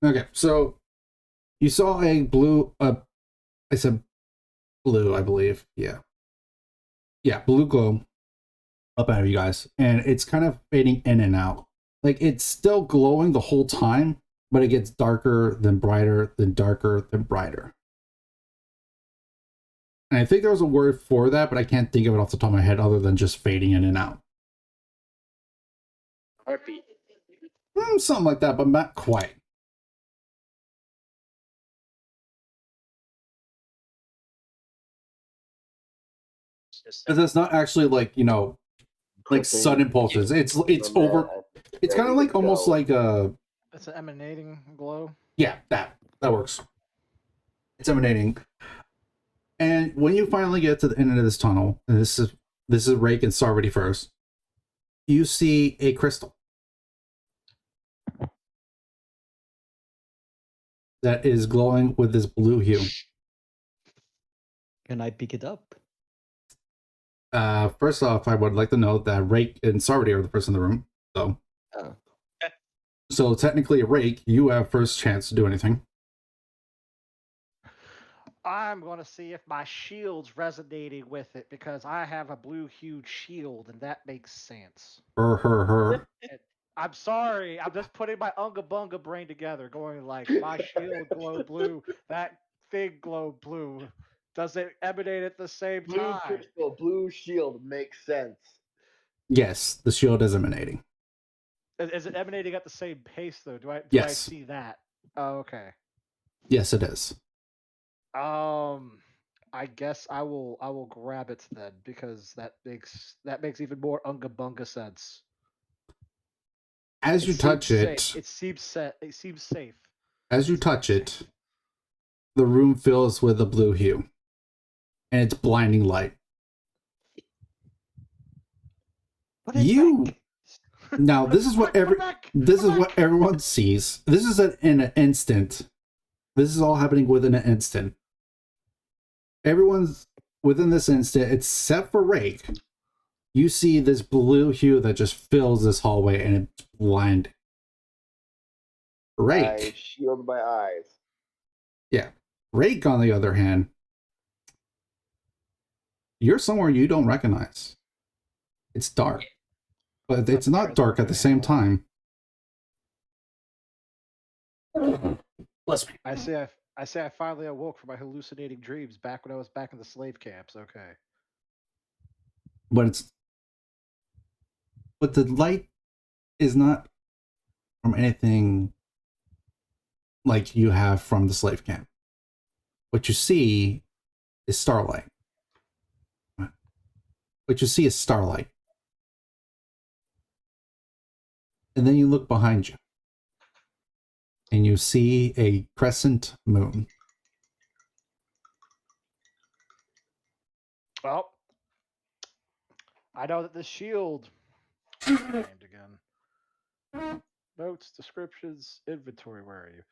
S1: Okay, so you saw a blue, I said blue, I believe. Yeah. Yeah, blue glow up out of you guys. And it's kind of fading in and out. Like, it's still glowing the whole time, but it gets darker, then brighter, then darker, then brighter. And I think there was a word for that, but I can't think of it off the top of my head other than just fading in and out.
S4: Heartbeat.
S1: Something like that, but not quite. Because it's not actually like, like sun impulses. It's over. It's kind of like almost like a.
S5: It's an emanating glow.
S1: Yeah, that works. It's emanating, and when you finally get to the end of this tunnel, and this is Rake and Sarvati first, you see a crystal that is glowing with this blue hue.
S2: Can I pick it up?
S1: First off, I would like to note that Rake and Sarvati are the first in the room, so.
S2: Oh.
S1: So technically, Rake, you have first chance to do anything.
S5: I'm going to see if my shield's resonating with it because I have a blue hued shield and that makes sense.
S1: Her.
S5: I'm sorry. I'm just putting my Unga Bunga brain together, going like, my shield glow blue, that thing glow blue. Does it emanate at the same
S3: Blue
S5: time?
S3: crystal, blue shield makes sense.
S1: Yes, the shield is emanating.
S5: Is it emanating at the same pace though? Do I
S1: Yes.
S5: see that? Oh, okay.
S1: Yes, it is.
S5: I guess I will grab it then because that makes even more Unga Bunga sense.
S1: As you touch it,
S5: It seems safe.
S1: as you touch it, the room fills with a blue hue, and it's blinding light. Now this is what everyone sees. This is in an instant. This is all happening within an instant. Everyone's within this instant, except for Rake. You see this blue hue that just fills this hallway, and it's blinding. Rake.
S3: I shield my eyes.
S1: Yeah. Rake, on the other hand, you're somewhere you don't recognize. It's dark. But it's not dark at the same time. Bless me.
S5: I say I finally awoke from my hallucinating dreams back when I was back in the slave camps. Okay.
S1: But the light is not from anything like you have from the slave camp. What you see is starlight. What you see is starlight. And then you look behind you. And you see a crescent moon.
S5: Well, I know that the shield named again. Notes, descriptions, inventory. Where are you?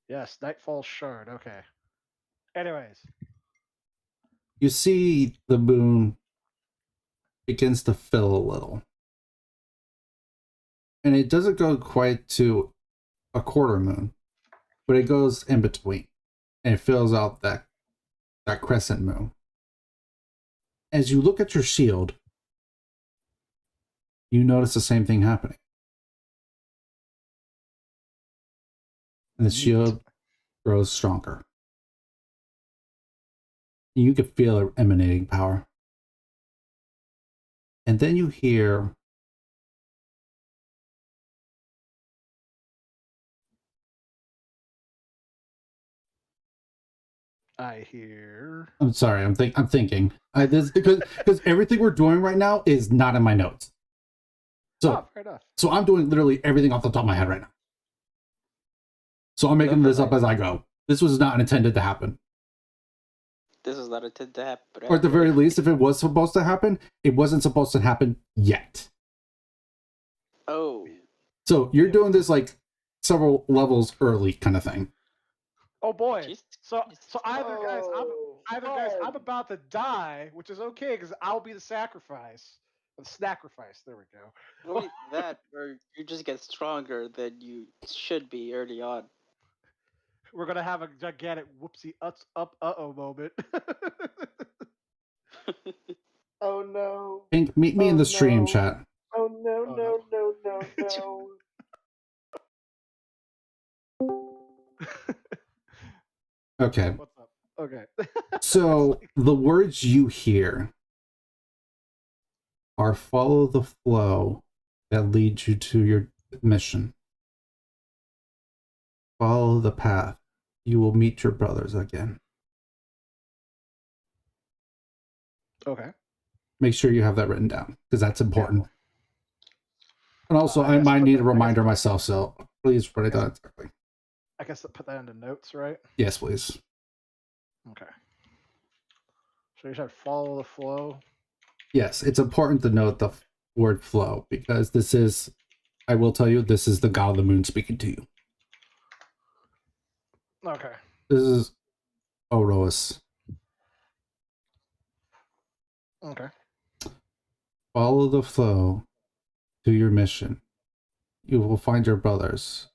S5: Yes, Nightfall Shard. Okay. Anyways,
S1: You see the moon begins to fill a little. And it doesn't go quite to a quarter moon, but it goes in between. And it fills out that crescent moon. As you look at your shield, you notice the same thing happening. And the shield grows stronger. You can feel it emanating power. And then you hear I'm sorry, I'm thinking. Because everything we're doing right now is not in my notes. So,
S5: fair enough.
S1: So I'm doing literally everything off the top of my head right now. So I'm making this up as I go. This was not intended to happen.
S4: This is not intended to happen.
S1: Or at the very least, if it was supposed to happen, it wasn't supposed to happen yet.
S4: Oh.
S1: So you're doing this like several levels early kind of thing.
S5: Oh boy.
S4: Jeez.
S5: So either guys, I'm about to die, which is okay because I'll be the sacrifice. The sacrifice. There we go.
S4: Only that, or you just get stronger than you should be early on.
S5: We're gonna have a gigantic whoopsie uh-oh moment.
S3: Oh no.
S1: Pink, meet me in the stream chat.
S3: Oh no.
S1: Okay.
S5: What's up? Okay.
S1: So the words you hear are follow the flow that leads you to your mission. Follow the path. You will meet your brothers again.
S5: Okay.
S1: Make sure you have that written down because that's important. And also,
S5: I
S1: I
S5: guess
S1: might
S5: put
S1: need
S5: that-
S1: a
S5: I guess
S1: reminder
S5: put-
S1: myself, so please write it down exactly.
S5: I guess put that into notes, right?
S1: Yes, please.
S5: Okay. So you said follow the flow.
S1: Yes, it's important to note the word flow because this is, I will tell you, this is the god of the moon speaking to you.
S5: Okay.
S1: This is Oroas.
S5: Okay.
S1: Follow the flow to your mission. You will find your brothers.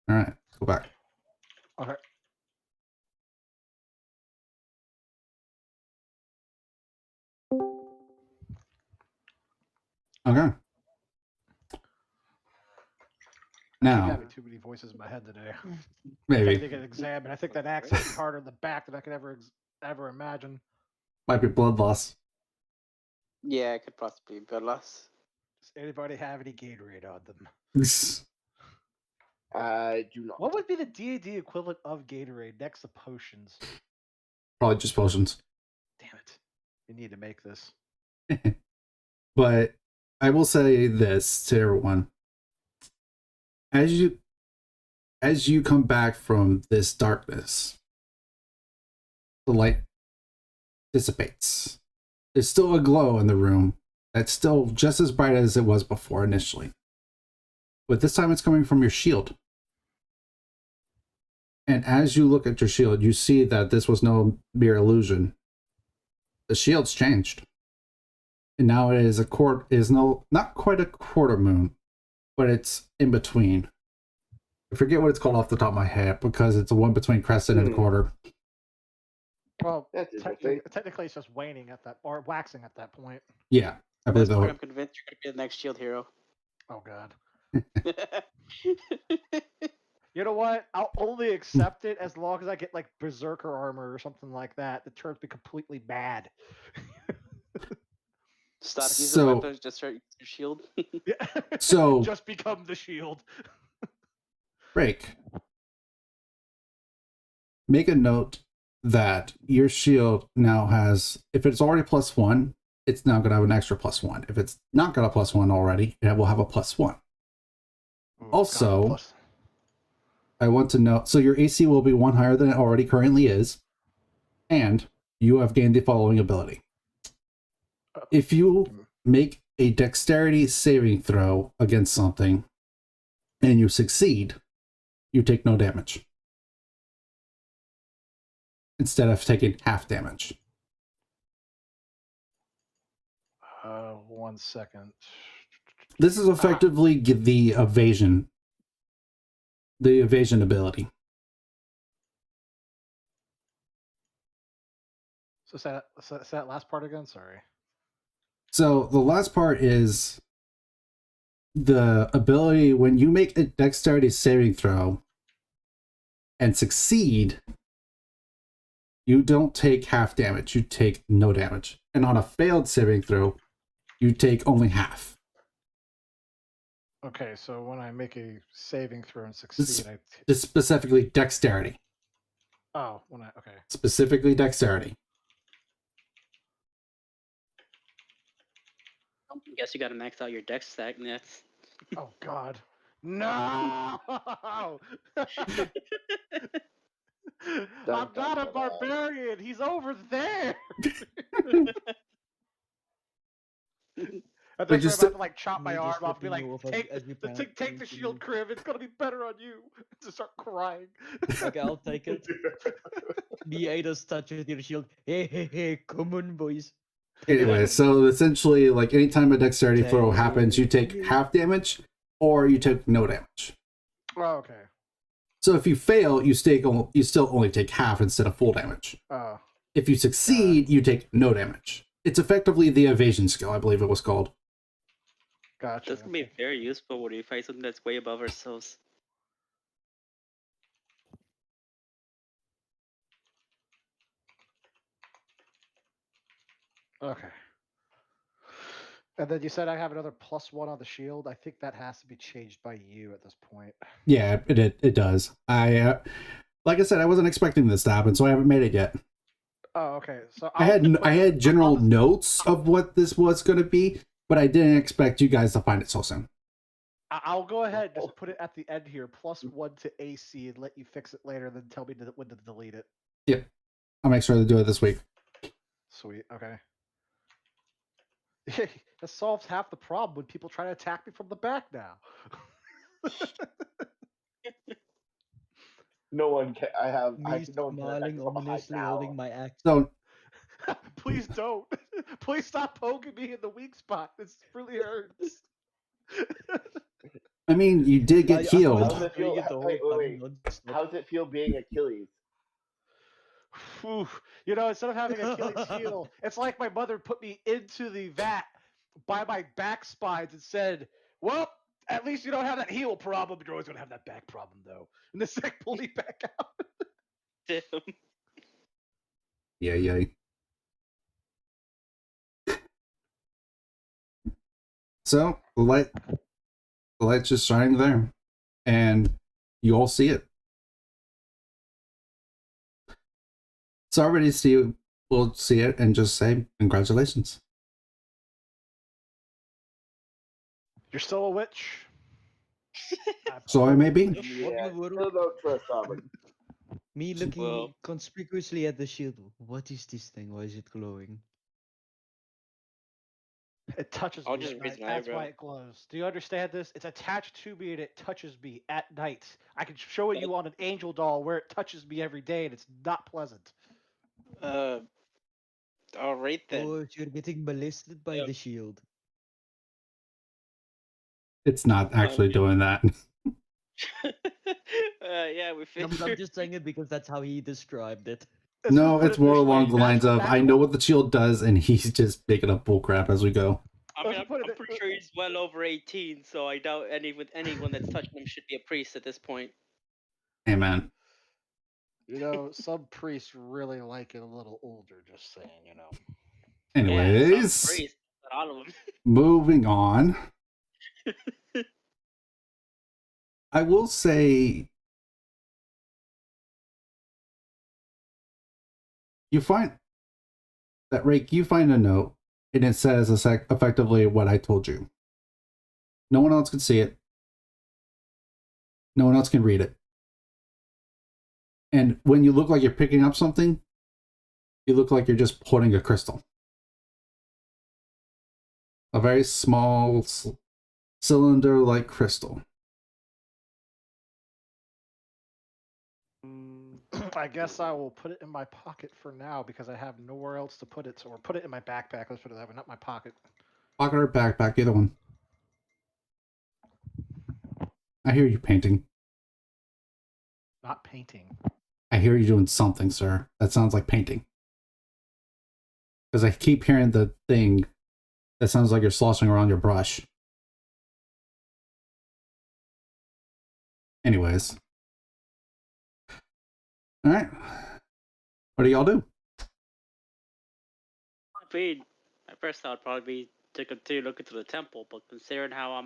S1: All right, go back.
S5: Okay.
S1: Okay.
S5: I keep
S1: Now,
S5: having too many voices in my head today. Can't
S1: maybe
S5: even get an exam, and I think that accent is harder in the back than I could ever imagine.
S1: might be blood loss.
S4: Yeah, it could possibly be a loss.
S5: Does anybody have any Gatorade on them?
S3: I do not.
S5: What would be the D&D equivalent of Gatorade next to potions?
S1: Probably just potions.
S5: Damn it. We need to make this.
S1: But I will say this to everyone. As you come back from this darkness, the light dissipates. There's still a glow in the room that's still just as bright as it was before initially. But this time it's coming from your shield. And as you look at your shield, you see that this was no mere illusion. The shield's changed. And now it is not quite a quarter moon, but it's in between. I forget what it's called off the top of my head because it's the one between crescent and quarter.
S5: Well,
S3: That's interesting.
S5: technically it's just waning at that, or waxing at that point.
S1: Yeah, I believe
S4: That's why
S1: that.
S4: I'm convinced you're gonna be the next shield hero.
S5: Oh, God. You know what? I'll only accept it as long as I get, like, Berserker armor or something like that that turns me completely mad.
S4: Stop using
S1: So-
S4: weapons, just start using your shield.
S5: Yeah.
S1: So-
S5: Just become the shield.
S1: Break. Make a note that your shield now has, if it's already +1, it's now going to have an extra +1. If it's not got a +1 already, it will have a +1.
S5: Ooh,
S1: Also-
S5: God, plus-
S1: I want to know, so your AC will be 1 higher than it already currently is, and you have gained the following ability. If you make a dexterity saving throw against something, and you succeed, you take no damage. Instead of taking half damage.
S5: 1 second.
S1: This is effectively the evasion ability.
S5: So say that last part again. Sorry.
S1: So the last part is the ability when you make a dexterity saving throw and succeed, you don't take half damage, you take no damage. And on a failed saving throw, you take only half.
S5: Okay, so when I make a saving throw and succeed,
S1: It's specifically dexterity.
S5: okay.
S1: Specifically dexterity.
S4: I guess you gotta max out your dex stack next.
S5: Oh, God. No! I'm not a barbarian. He's over there. At
S1: But
S5: this
S1: just
S5: point, I have to like chop my
S2: Me
S5: arm
S2: just
S5: off and be
S2: flipping
S5: like,
S2: off as we pass
S5: take the shield,
S2: into-
S5: Crib. It's gonna be better on you. To start crying.
S2: Okay, I'll take it. Me, Ada's touching your shield. Hey, come on, boys.
S1: Anyway, so essentially, like anytime a dexterity throw happens, you take half damage or you take no damage.
S5: Oh, okay.
S1: So if you fail, you still only take half instead of full damage.
S5: Oh,
S1: If you succeed, you take no damage. It's effectively the evasion skill, I believe it was called.
S5: gotcha.
S4: That's gonna be very useful when we fight something that's way above ourselves.
S5: Okay. And then you said I have another +1 on the shield. I think that has to be changed by you at this point.
S1: Yeah, it does. Like I said, I wasn't expecting this to happen, so I haven't made it yet.
S5: Oh, okay. So
S1: I had general
S5: honestly,
S1: notes of what this was going to be, but I didn't expect you guys to find it so soon.
S5: I'll go ahead and just put it at the end here, +1 to AC, and let you fix it later, then tell me when to delete it.
S1: Yep. I'll make sure to do it this week.
S5: Sweet. Okay. That solves half the problem when people try to attack me from the back now.
S3: No one can.
S2: Me
S3: No one can attack
S2: smiling
S3: me from behind
S2: ominously,
S3: now.
S2: holding my axe.
S1: So,
S5: Please don't. Please stop poking me in the weak spot. This really hurts.
S1: I mean, you did get
S2: I've
S1: healed.
S2: been
S3: How's it
S2: doing
S3: feel?
S2: it the whole
S3: Wait,
S2: time,
S3: wait.
S2: non-stop.
S3: How's it feel being Achilles?
S5: Whew. You know, instead of having Achilles heel, it's like my mother put me into the vat by my back spines and said, "Well, at least you don't have that heel problem. You're always gonna have that back problem, though." And this like pulled me back out.
S4: Damn.
S1: Yeah. So the light's just shining there, and you all see it. So already we'll see it and just say congratulations.
S5: You're still a witch.
S1: So I may be.
S3: Yeah,
S2: What-
S3: still don't trust Auburn.
S2: Me looking
S4: Well-
S2: conspicuously at the shield. What is this thing? Why is it glowing?
S5: It touches
S4: I'll
S5: me
S4: just
S5: at
S4: raise
S5: night.
S4: my
S5: That's
S4: eyebrow.
S5: why it glows. Do you understand this? It's attached to me and it touches me at night. I can show it you on an angel doll where it touches me every day and it's not pleasant.
S4: All right then.
S2: Oh, you're getting molested by
S4: Yep.
S2: the shield.
S1: It's not actually doing that.
S4: Yeah, we
S2: No,
S4: figured.
S2: but I'm just saying it because that's how he described it.
S5: Let's
S1: No,
S5: just put
S1: it's
S5: it
S1: more
S5: this way,
S1: along the lines
S5: that's-
S1: of
S5: that's
S1: I know what the shield does, and he's just making up bullcrap as we go.
S4: I mean,
S5: Let's put it-
S4: I'm pretty sure he's well over 18, so I doubt anyone that's touching him should be a priest at this point.
S1: Hey, man.
S5: You know, some priests really like it a little older, just saying, you know.
S4: Yeah,
S1: Anyways,
S4: some priest, but all of them.
S1: moving on. I will say you find that Rake, you find a note, and it says effectively what I told you. No one else can see it. No one else can read it. And when you look like you're picking up something, you look like you're just holding a crystal. A very small cylinder-like crystal.
S5: I guess I will put it in my pocket for now because I have nowhere else to put it. Or put it in my backpack. Let's put it that way, not my pocket.
S1: Pocket or backpack, either one. I hear you painting.
S5: Not painting.
S1: I hear you doing something, sir. That sounds like painting. Because I keep hearing the thing that sounds like you're sloshing around your brush. Anyways. Alright. What do y'all do?
S4: I mean, at first thought would probably be to continue looking to the temple, but considering how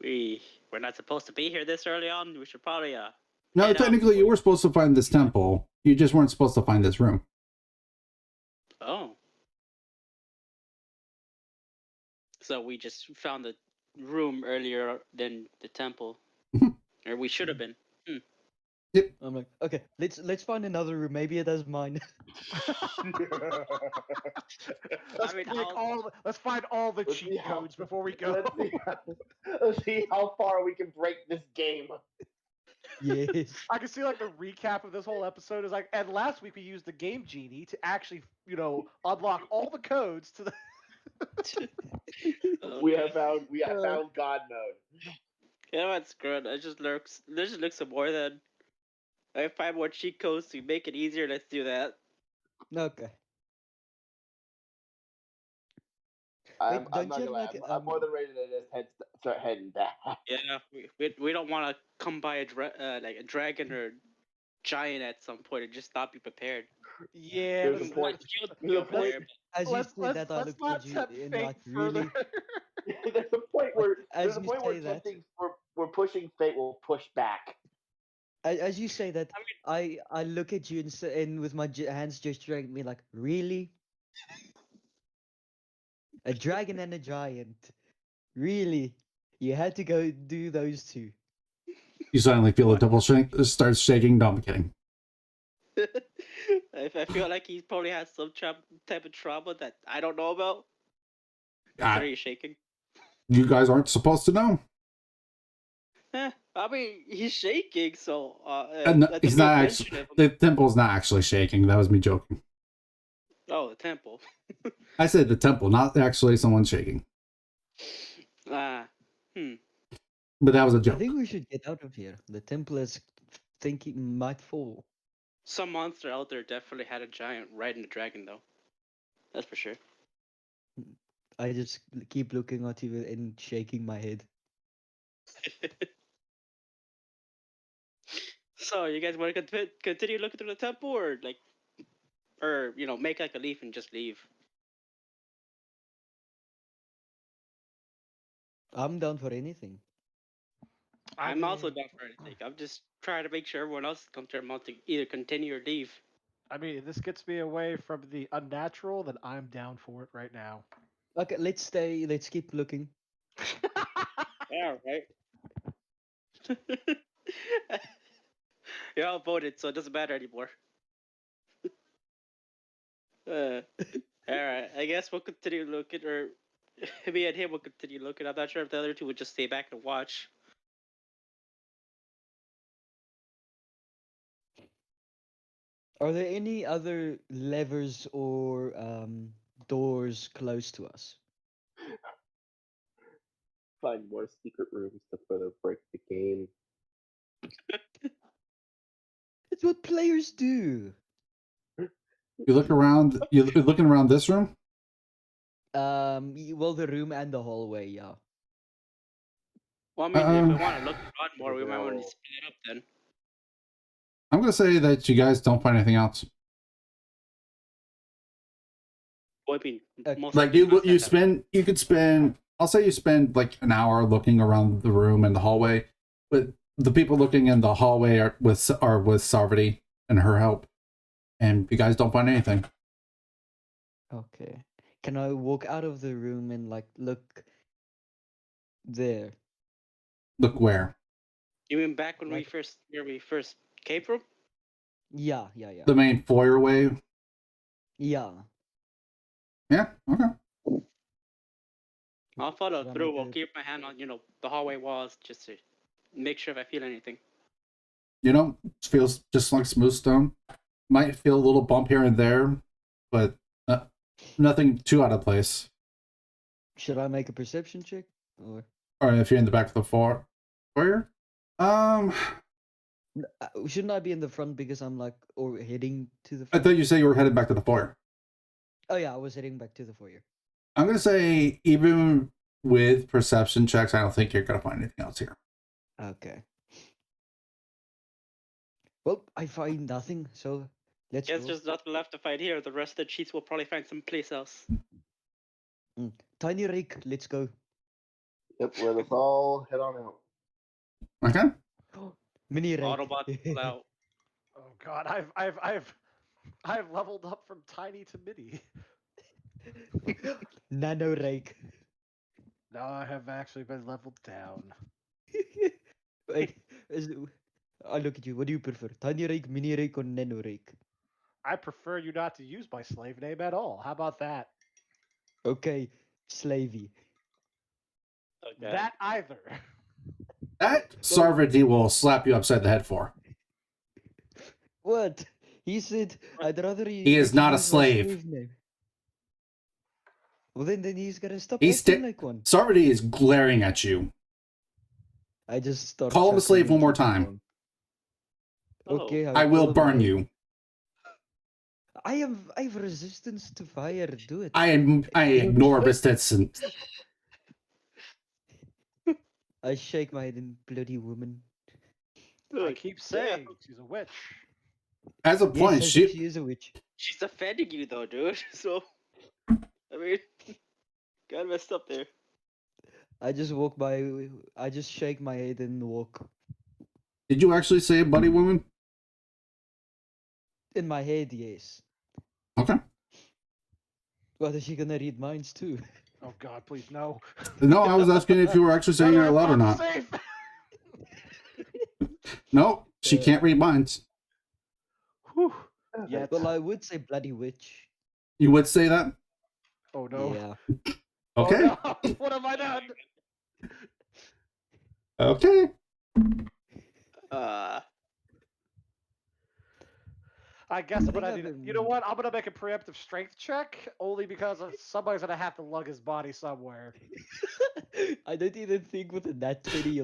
S4: we're not supposed to be here this early on, we should probably
S1: No,
S4: head out
S1: technically you
S4: before-
S1: were supposed to find this temple. You just weren't supposed to find this room.
S4: Oh. So we just found the room earlier than the temple.
S1: Mhm.
S4: Or we should have been.
S2: I'm like, okay, let's find another room. Maybe it has mine.
S5: Let's find all the
S3: Let's see
S5: cheat
S3: how-
S5: codes before we go.
S3: Let's see how far we can break this game.
S2: Yes.
S5: I can see like the recap of this whole episode is like, and last week we used the game genie to actually, you know, unlock all the codes to the.
S3: We have found God mode.
S4: Yeah, that's good. Let's just look some more then. I have 5 more cheat codes to make it easier. Let's do that.
S2: Okay.
S3: I'm
S2: don't
S3: not
S2: you
S3: gonna lie.
S2: like,
S3: I'm more than ready to just start heading back.
S4: Yeah, we don't want to come by like a dragon or giant at some point and just not be prepared.
S5: Yeah.
S3: There's a point. There's a point.
S2: as you say that, I
S5: let's
S2: looked
S5: not
S2: at you
S5: tempt
S2: and
S5: fate
S2: like,
S5: further.
S2: really?
S3: There's a point where
S2: As you say that-
S3: tempting we're pushing fate will push back.
S2: As you say that, I look at you and and with my hands gesturing at me like, really? A dragon and a giant? Really? You had to go do those two?
S1: You suddenly feel the
S4: What?
S1: temple starts shaking. No, I'm kidding.
S4: I feel like he probably has some type of trauma that I don't know about.
S1: Uh,
S4: Considering he's shaking.
S1: you guys aren't supposed to know.
S4: I mean, he's shaking, so
S1: And
S4: that's a
S1: he's
S4: mere
S1: not
S4: mention
S1: actually.
S4: of him.
S1: The temple's not actually shaking. That was me joking.
S4: Oh, the temple.
S1: I said the temple, not actually someone shaking.
S4: Ah, hmm.
S1: But that was a
S2: I
S1: joke.
S2: think we should get out of here. The temple is thinking might fall.
S4: Some monster out there definitely had a giant riding the dragon, though. That's for sure.
S2: I just keep looking at you and shaking my head.
S4: So, you guys want to continue looking through the temple, or make like a leaf and just leave?
S2: I'm down for anything.
S4: I'm also down for anything. I'm just trying to make sure everyone else comes to their mouth to either continue or leave.
S5: I mean, if this gets me away from the unnatural, then I'm down for it right now.
S2: Okay, let's stay. Let's keep looking.
S4: Yeah, right. You're outvoted, so it doesn't matter anymore. All right. I guess we'll continue looking, or me and him will continue looking. I'm not sure if the other two would just stay back and watch.
S2: Are there any other levers or doors close to us?
S3: Find more secret rooms to further break the game.
S2: It's what players do.
S1: You look around. You're looking around this room.
S2: Well, the room and the hallway, yeah.
S4: Well, I mean, if we
S1: Uh,
S4: want to look around more, we might want to
S3: Overall,
S4: split it up then.
S1: I'm gonna say that you guys don't find anything else.
S4: Well, I mean, most
S1: Like
S4: likely not that.
S1: you could spend. I'll say you spend like an hour looking around the room and the hallway, but the people looking in the hallway are with Sarvati and her help, and you guys don't find anything.
S2: Okay. Can I walk out of the room and like look there?
S1: Look where
S4: You mean back when
S2: Like-
S4: where we first came from?
S2: Yeah.
S1: the main foyer way.
S2: Yeah.
S1: Yeah. Okay.
S4: I'll follow
S2: Should I
S4: through.
S2: make
S4: I'll
S2: a-
S4: keep my hand on, the hallway walls just to make sure if I feel anything.
S1: It feels just like smooth stone. Might feel a little bump here and there, but nothing too out of place.
S2: Should I make a perception check? Or
S1: Or if you're in the back of the foyer,
S2: shouldn't I be in the front because I'm like or heading to the
S1: I
S2: front?
S1: thought you said you were headed back to the foyer.
S2: Oh yeah, I was heading back to the foyer.
S1: I'm gonna say even with perception checks, I don't think you're gonna find anything else here.
S2: Okay. Well, I find nothing, so let's
S4: Guess
S2: go.
S4: there's nothing left to find here. The rest of the cheats will probably find someplace else.
S2: Tiny Rick, let's go.
S3: yep, let us all head on out.
S1: Okay.
S2: Mini Rick.
S4: Autobots pull out.
S5: Oh God, I've leveled up from tiny to mini.
S2: Nano Rick.
S5: No, I have actually been leveled down.
S2: Wait, I look at you. What do you prefer? Tiny Rick, Mini Rick, or Nano Rick?
S5: I prefer you not to use my slave name at all. How about that?
S2: Okay, Slavey.
S4: Okay.
S5: That either.
S1: That Sarvati will slap you upside the head for.
S2: What? He said I'd rather
S1: He is
S2: that
S1: not a
S2: use my
S1: slave.
S2: name. Well, then he's gonna stop
S1: He's
S2: acting like one.
S1: Sarvati is glaring at you.
S2: I just start.
S1: Call him a slave
S2: chuckling
S1: one more
S2: and keep
S1: time.
S2: going.
S4: Oh.
S2: Okay,
S1: I will
S2: call him
S1: burn
S2: a-
S1: you.
S2: I have resistance to fire. Do it.
S1: I ignore resistance.
S2: I shake my head in bloody woman.
S5: I keep saying she's a witch.
S1: As a
S2: Yes,
S1: point,
S2: she is a witch.
S4: She's offending you though, dude. So, I mean, got messed up there.
S2: I just walk by. I just shake my head and walk.
S1: Did you actually say buddy woman?
S2: In my head, yes.
S1: Okay.
S2: What is she gonna read minds too?
S5: Oh God, please no.
S1: No, I was asking if you were actually saying it out loud or not.
S5: Safe.
S1: No, she can't read minds.
S5: Whew.
S2: Yeah, well, I would say bloody witch.
S1: You would say that?
S5: Oh no.
S2: Yeah.
S1: Okay.
S5: Oh, no. What have I done?
S1: Okay.
S5: I guess I'm
S2: think
S5: gonna
S2: I've
S5: need. You know what? I'm gonna make a preemptive strength check only because somebody's gonna have to lug his body somewhere.
S2: I don't even think with a nat 20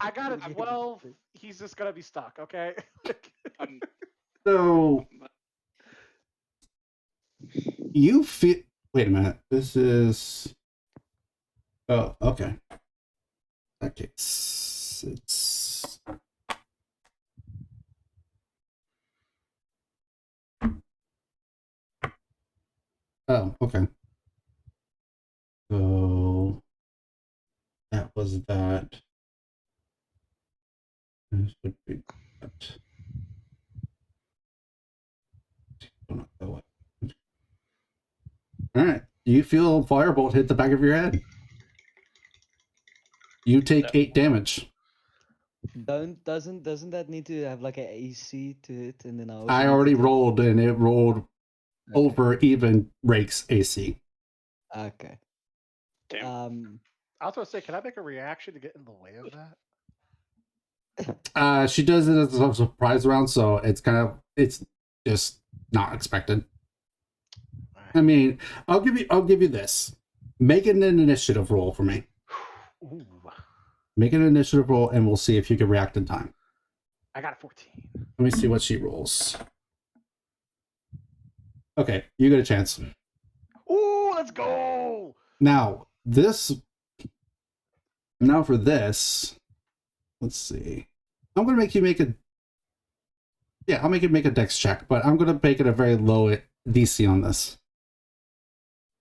S5: I got a 12. He's just gonna be stuck. Okay.
S1: So you feel. Wait a minute. This is. Oh, okay. Okay. It's. Oh, okay. So that was that. This would be that. All right. You feel firebolt hit the back of your head. You take 8 damage.
S2: Doesn't that need to have like an AC to it, and then
S1: I already rolled, and it rolled over even Rake's AC.
S2: Okay.
S4: Damn.
S5: I was gonna say, can I make a reaction to get in the way of that?
S1: She does it as a surprise round, so it's just not expected. I mean, I'll give you this. Make an initiative roll for me.
S5: Ooh.
S1: Make an initiative roll, and we'll see if you can react in time.
S5: I got a 14.
S1: Let me see what she rolls. Okay, you get a chance.
S5: Ooh, let's go!
S1: Now for this, let's see. I'm gonna make you make a. Yeah, I'll make you make a dex check, but I'm gonna make it a very low DC on this.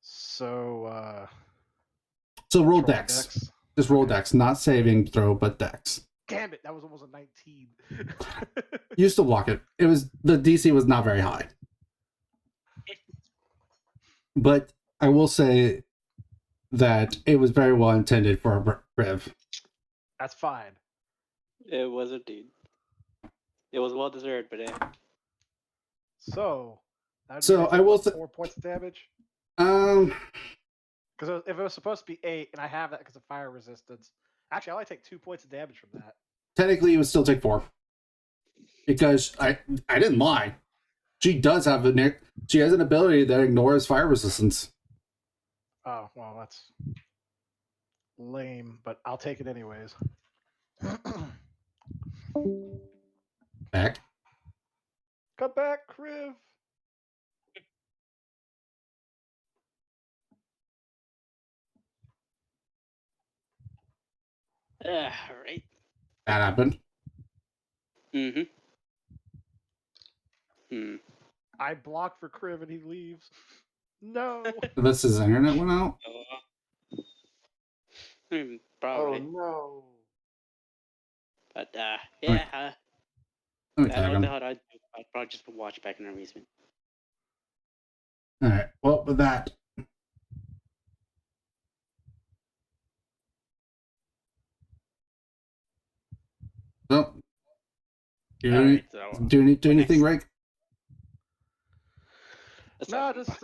S5: So
S1: roll
S5: just
S1: dex. Just roll dex, not saving throw, but dex.
S5: Damn it, that was almost a 19.
S1: You still block it. The DC was not very high. But I will say that it was very well intended for a Riv.
S5: That's fine.
S4: It was indeed. It was well deserved, but
S5: So
S1: I will say
S5: 4 points of damage.
S1: um
S5: Because if it was supposed to be 8, and I have that because of fire resistance, actually I only take 2 points of damage from that.
S1: technically you would still take 4. Because I didn't lie. She does have she has an ability that ignores fire resistance.
S5: Oh well, that's lame, but I'll take it anyways.
S1: Back.
S5: Come back, Kriv.
S4: right.
S1: That happened.
S4: Mm-hmm. Hmm.
S5: I block for Kriv and he leaves. No.
S1: Unless his internet went out.
S4: Probably.
S3: Oh no.
S4: But yeah.
S1: Let me
S4: I
S1: tag
S4: don't know
S1: him.
S4: how I'd do. I'd probably just watch back in amusement.
S1: Alright. Well, with that. So, do
S4: Alright, so
S1: you need to do anything,
S4: next?
S1: Rake?
S5: No, I just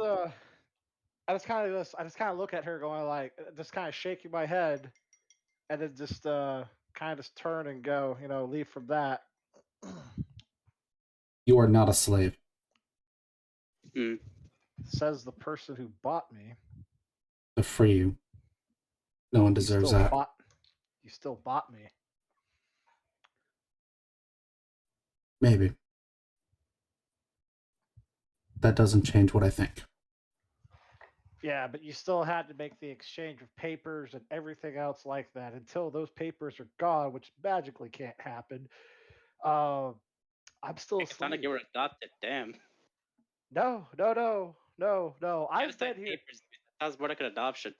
S5: kind of look at her going like, just kind of shaking my head, and then just kind of turn and go, leave from that.
S1: You are not a slave.
S4: Hmm.
S5: Says the person who bought me.
S1: To free you. No one deserves that.
S5: You still bought me.
S1: Maybe. That doesn't change what I think.
S5: Yeah, but you still had to make the exchange of papers and everything else like that. Until those papers are gone, which magically can't happen. I'm still a
S4: It's not like
S5: slave.
S4: you were adopted. Damn.
S5: No. I've been here.
S4: Papers. That was more like an adoption.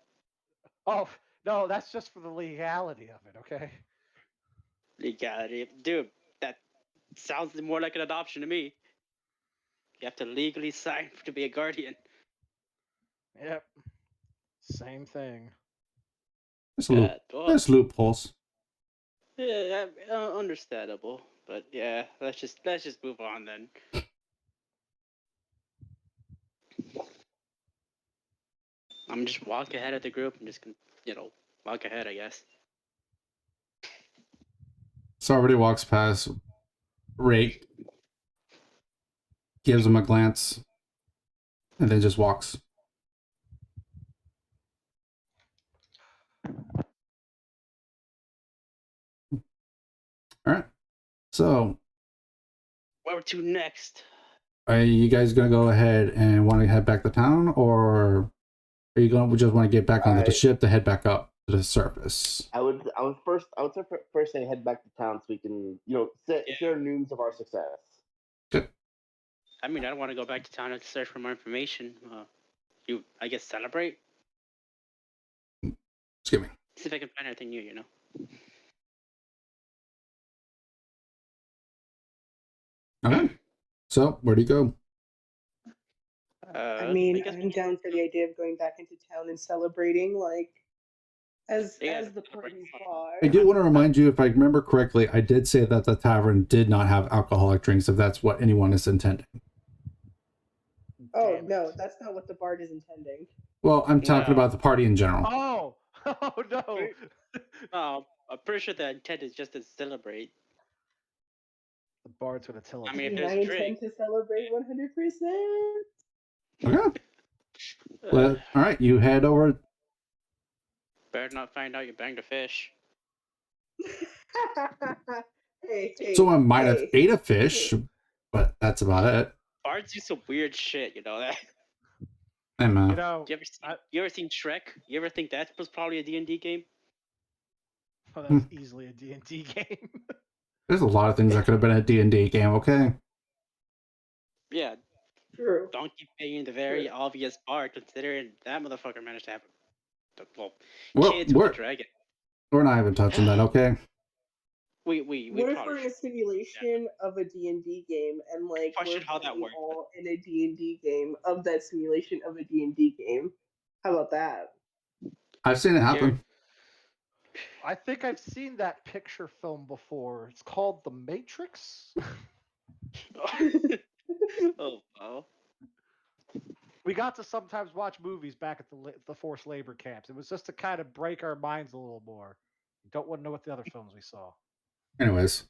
S5: Oh no, that's just for the legality of it. Okay.
S4: Legality, dude. That sounds more like an adoption to me. You have to legally sign to be a guardian.
S5: Yep. Same thing.
S4: Well,
S1: There's loopholes.
S4: yeah, understandable. But yeah, let's just move on then. I'm just walk ahead of the group and just walk ahead, I guess.
S1: Somebody walks past. Rake gives him a glance, and then just walks. All right. So,
S4: Where to next?
S1: are you guys gonna go ahead and want to head back to town, or are you going to just want to get back onto the ship to head back up to the surface?
S3: I would say first say head back to town so we can share news of our success.
S1: Good.
S4: I mean, I don't want to go back to town and search for more information. I guess, celebrate.
S1: Excuse me.
S4: See if I can find anything new.
S1: Okay. So, where do you go?
S6: I mean,
S4: guess
S6: I'm down for the idea of going back into town and celebrating, like, as
S4: Yeah,
S6: as the
S4: celebrate.
S6: party's boss.
S1: I do want to remind you, if I remember correctly, I did say that the tavern did not have alcoholic drinks, if that's what anyone is intending.
S6: Oh
S5: Damn it.
S6: no, that's not what the bard is intending.
S1: Well, I'm talking
S3: No.
S1: about the party in general.
S5: Oh! Oh no!
S4: Oh, I'm pretty sure the intent is just to celebrate.
S5: The bard's gonna tell us.
S4: I mean, if
S6: And
S4: there's
S6: I
S4: a
S6: intend
S4: drink.
S6: to celebrate 100%.
S1: Okay. Well, all right, you head over.
S4: Better not find out you banged a fish.
S6: hey,
S1: Someone might have
S6: hey.
S1: ate a fish, but that's about it.
S4: Bards do some weird shit, you know that.
S1: Hey, man.
S5: You know,
S4: You ever seen Shrek? You ever think that was probably a D&D game?
S5: well, that's easily a D&D game.
S1: There's a lot of things that could have been a D&D game, okay?
S4: Yeah,
S6: True.
S4: Donkey being the very obvious part, considering that motherfucker managed to have
S1: Well,
S4: kids with a dragon.
S1: we're not even touching that, okay?
S4: We
S6: What if
S4: probably
S6: we're in a
S4: should.
S6: simulation of a D&D game and like
S4: Question
S6: we're
S4: how that
S6: fighting
S4: works.
S6: all in a D&D game of that simulation of a D&D game? How about that?
S1: I've seen it happen.
S5: I think I've seen that picture film before. It's called The Matrix.
S4: Oh, wow.
S5: We got to sometimes watch movies back at the forced labor camps. It was just to kind of break our minds a little more. Don't want to know what the other films we saw.
S1: Anyways,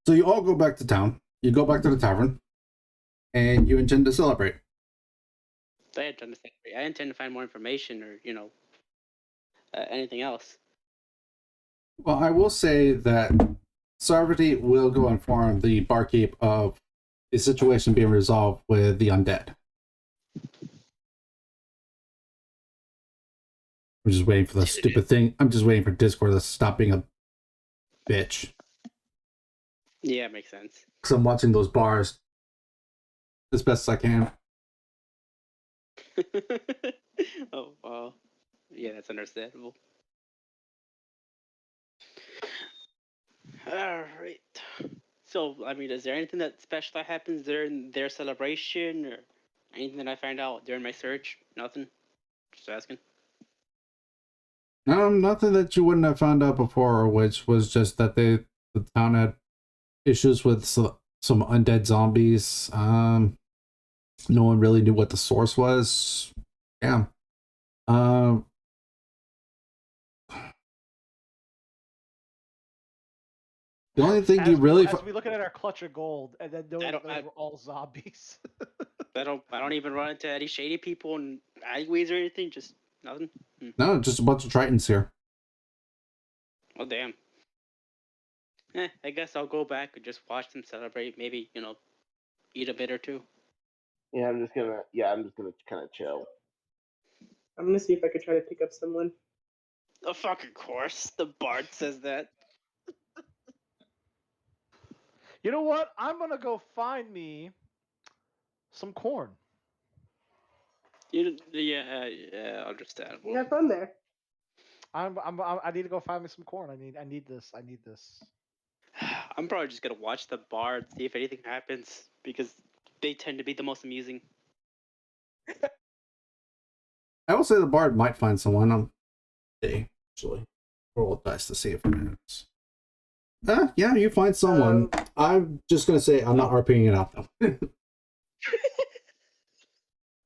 S1: so you all go back to town. You go back to the tavern, and you intend to celebrate.
S4: I intend to find more information or, anything else.
S1: Well, I will say that Sarvati will go inform the barkeep of the situation being resolved with the undead. I'm just waiting for the stupid thing. I'm just waiting for Discord to stop being a bitch.
S4: Yeah, makes sense.
S1: Because I'm watching those bars as best as I can.
S4: Oh, wow. Yeah, that's understandable. All right. So, I mean, is there anything that special that happens during their celebration or anything that I find out during my search? Nothing? Just asking.
S1: Nothing that you wouldn't have found out before, which was just that the town had issues with some undead zombies. No one really knew what the source was. Yeah. The only thing
S5: as
S1: you really
S5: as we looking at our clutch of gold and then knowing those were all zombies.
S4: I don't even run into any shady people in alleyways or anything. Just nothing.
S1: No, just a bunch of Tritons here.
S4: Oh damn. I guess I'll go back and just watch them celebrate. Maybe eat a bit or two.
S3: Yeah, I'm just gonna kind of chill.
S6: I'm gonna see if I could try to pick up someone.
S4: The fucking course. The bard says that.
S5: You know what? I'm gonna go find me some corn.
S4: Yeah, understandable.
S6: Have fun there.
S5: I need to go find me some corn. I need this.
S4: I'm probably just gonna watch the bar and see if anything happens because they tend to be the most amusing.
S1: I will say the bard might find someone. Actually roll a dice to see if it happens. Yeah, you find someone. I'm just gonna say I'm not RPing it out though.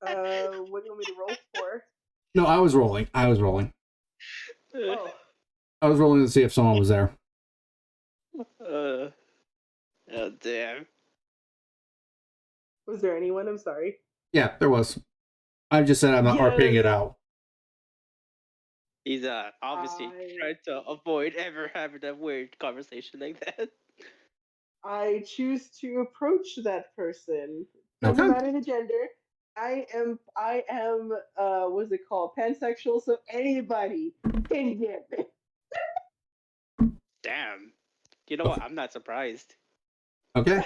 S6: What do you want me to roll for?
S1: No, I was rolling.
S6: Oh,
S1: I was rolling to see if someone was there.
S4: Oh damn.
S6: was there anyone? I'm sorry.
S1: Yeah, there was. I just said I'm not RPing it
S6: Yes.
S1: out.
S4: He's obviously trying to avoid ever having a weird conversation like that.
S6: I choose to approach that person. Doesn't
S1: Okay.
S6: matter the gender. I am what's it called? Pansexual, so anybody can get me.
S4: Damn. You know what? I'm not surprised.
S1: Okay.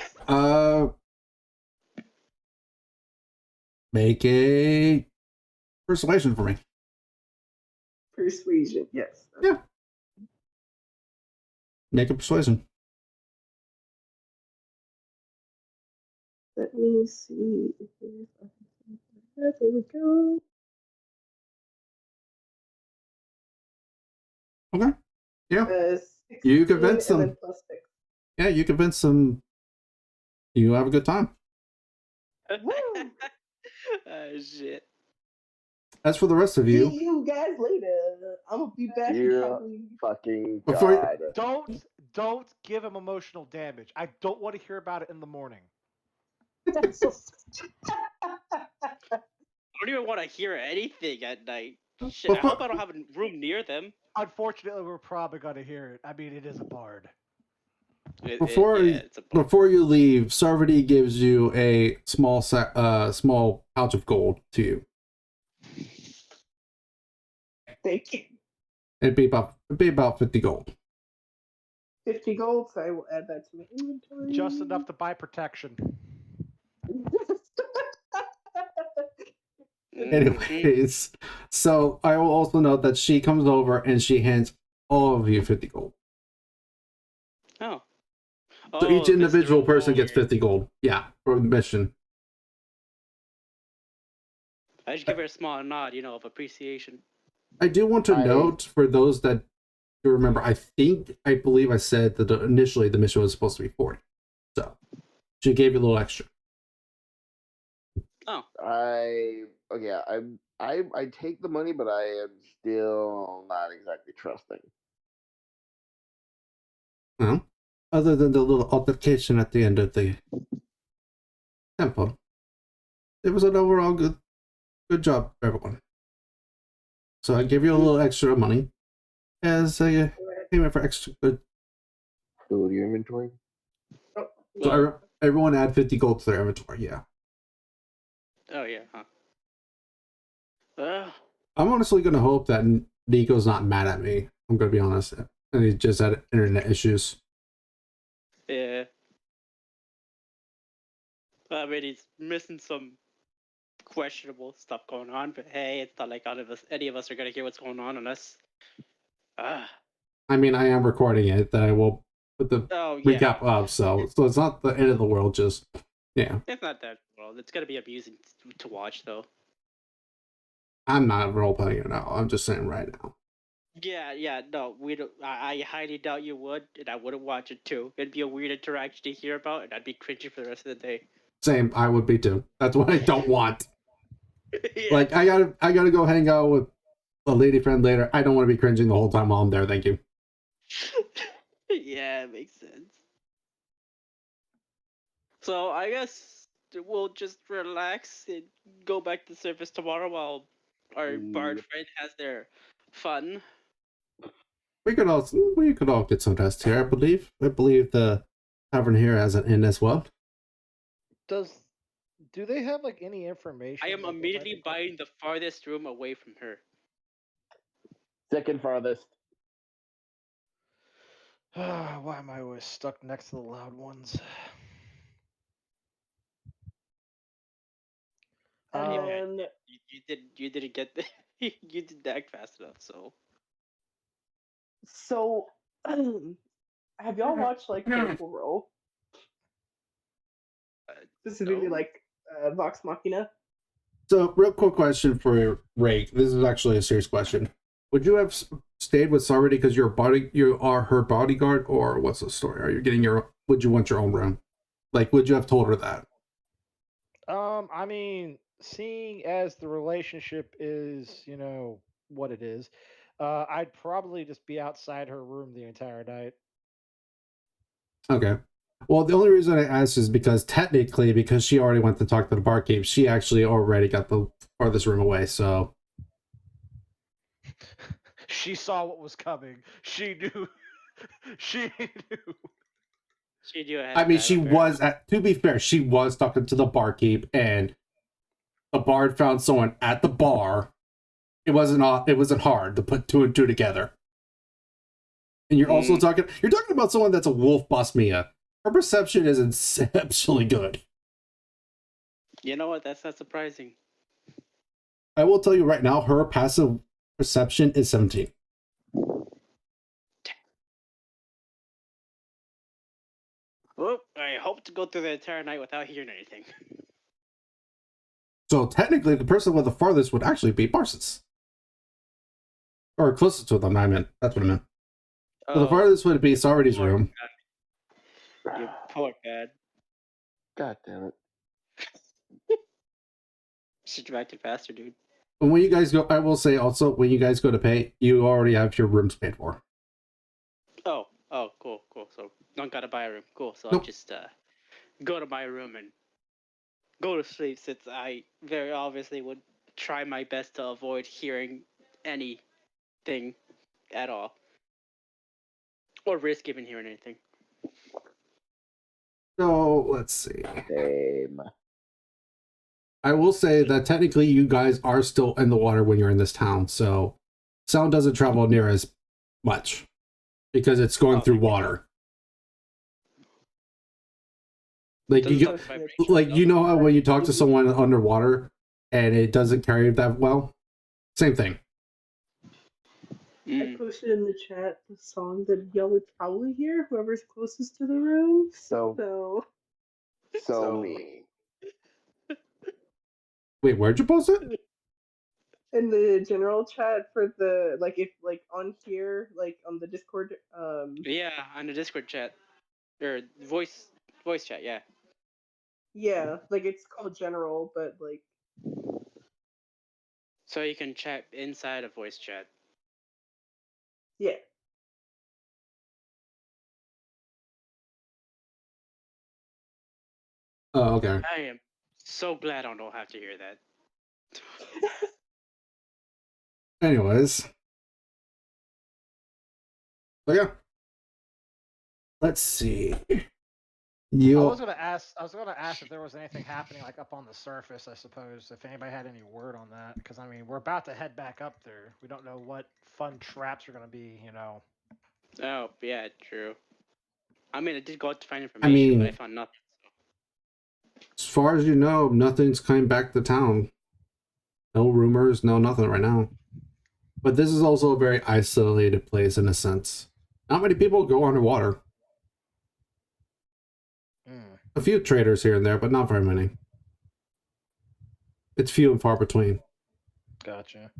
S1: Make a persuasion for me.
S6: Persuasion, yes.
S1: Yeah. Make a persuasion.
S6: Let me see. There we go.
S1: Okay. Yeah.
S6: 16
S1: You convince
S6: and then
S1: them.
S6: plus 6.
S1: Yeah, you convince them. You have a good time.
S6: Woo!
S4: Shit.
S1: As for the rest of
S6: See
S1: you,
S6: you guys later. I'm gonna be back in
S3: Dear
S6: probably.
S3: fucking
S1: Before-
S3: God.
S5: Don't give him emotional damage. I don't want to hear about it in the morning.
S4: I don't even want to hear anything at night. Shit, I hope I don't have a room near them.
S5: Unfortunately, we're probably gonna hear it. I mean, it is a bard.
S1: before
S4: It's a bar.
S1: before you leave, Sarvati gives you a small small pouch of gold to you.
S6: Thank you.
S1: It'd be about 50 gold.
S6: 50 gold, so I will add that to my inventory.
S5: Just enough to buy protection.
S1: Anyways, so I will also note that she comes over and she hands all of you 50 gold.
S4: Oh.
S1: So each
S4: Oh,
S1: individual
S4: this
S1: person gets
S4: reward.
S1: 50 gold. Yeah, for the mission.
S4: I should give her a small nod, of appreciation.
S1: I do want to note for those that do remember, I believe I said that initially the mission was supposed to be 40. So she gave you a little extra.
S4: Oh.
S3: I take the money, but I am still not exactly trusting.
S1: Well, other than the little altercation at the end of the temple, it was an overall good job, everyone. So I give you a little extra money as a payment for extra good.
S3: Fill your inventory.
S1: So everyone add 50 gold to their inventory, yeah.
S4: Oh, yeah, huh?
S1: I'm honestly going to hope that Nico's not mad at me. I'm going to be honest. And he just had internet issues.
S4: Yeah. I mean, he's missing some questionable stuff going on, but hey, it's not like any of us are gonna hear what's going on unless.
S1: I mean, I am recording it. That I will put the recap up, so it's not the end of the world. Just yeah,
S4: it's not that well. It's gonna be amusing to watch, though.
S1: I'm not role playing it now. I'm just saying right now.
S4: Yeah, no, we don't. I highly doubt you would, and I wouldn't watch it too. It'd be a weird interaction to hear about, and I'd be cringing for the rest of the day.
S1: Same, I would be too. That's what I don't want.
S4: Yeah.
S1: Like I gotta go hang out with a lady friend later. I don't want to be cringing the whole time while I'm there. Thank you.
S4: Yeah, it makes sense. So I guess we'll just relax and go back to the surface tomorrow while our bard friend has their fun.
S1: We could all get some rest here. I believe the tavern here has an inn as well.
S5: Do they have like any information?
S4: I am immediately buying the farthest room away from her.
S3: Second farthest.
S5: Why am I always stuck next to the loud ones?
S4: You didn't get the, you didn't act fast enough. So
S6: have y'all watched like Critical Role? Specifically,
S4: No.
S6: like Vox Machina.
S1: So, real quick question for Ray. This is actually a serious question. Would you have stayed with Sarvati because you are her bodyguard, or what's the story? Are you getting your? Would you want your own room? Like, would you have told her that?
S5: I mean, seeing as the relationship is, what it is, I'd probably just be outside her room the entire night.
S1: Okay. Well, the only reason I asked is because technically, because she already went to talk to the barkeep, she actually already got the farthest room away. So
S5: She saw what was coming. She knew. She knew.
S4: She knew ahead
S1: I
S4: of
S1: mean,
S4: time,
S1: she was
S4: apparently.
S1: to be fair, she was talking to the barkeep, and the bard found someone at the bar. It wasn't hard to put two and two together. And you're also talking about someone that's a wolf Bosmia. Her perception is exceptionally good.
S4: You know what? That's not surprising.
S1: I will tell you right now, her passive perception is 17.
S4: Well, I hope to go through the entire night without hearing anything.
S1: So technically, the person with the farthest would actually be Barsis. Or closest to them, I meant. That's what I meant. So the farthest would be Sarvati's room.
S4: You poor bad.
S3: God damn it.
S4: Should have acted faster, dude.
S1: And when you guys go, I will say also, when you guys go to pay, you already have your rooms paid for.
S4: Oh, cool. So don't gotta buy a room. Cool. So
S1: Nope.
S4: I'll just go to my room and go to sleep, since I very obviously would try my best to avoid hearing anything at all, or risk even hearing anything.
S1: So let's see.
S3: Same.
S1: I will say that technically you guys are still in the water when you're in this town, so sound doesn't travel near as much because it's going through water. Like you
S4: Doesn't
S1: go,
S4: vibration
S1: like you know how
S4: help?
S1: when you talk to someone underwater and it doesn't carry that well? Same thing.
S6: I posted in the chat the song that y'all would probably hear, whoever's closest to the room.
S3: So me.
S1: Wait, where'd you post it?
S6: In the general chat for the if on here, on the Discord,
S4: Yeah, on the Discord chat or voice chat. Yeah.
S6: yeah, it's called general, but
S4: So you can chat inside a voice chat.
S6: yeah.
S1: Oh, okay.
S4: I am so glad I don't have to hear that.
S1: Anyways. So yeah. Let's see.
S5: I
S1: You
S5: was gonna ask if there was anything happening up on the surface. I suppose if anybody had any word on that, because I mean we're about to head back up there. We don't know what fun traps are gonna be.
S4: Oh yeah, true. I mean, I did go out to find
S1: I
S4: information,
S1: mean,
S4: but I found nothing.
S1: as far as you know, nothing's coming back to town. No rumors, no nothing right now. But this is also a very isolated place in a sense. Not many people go underwater. A few traders here and there, but not very many. It's few and far between.
S5: Gotcha.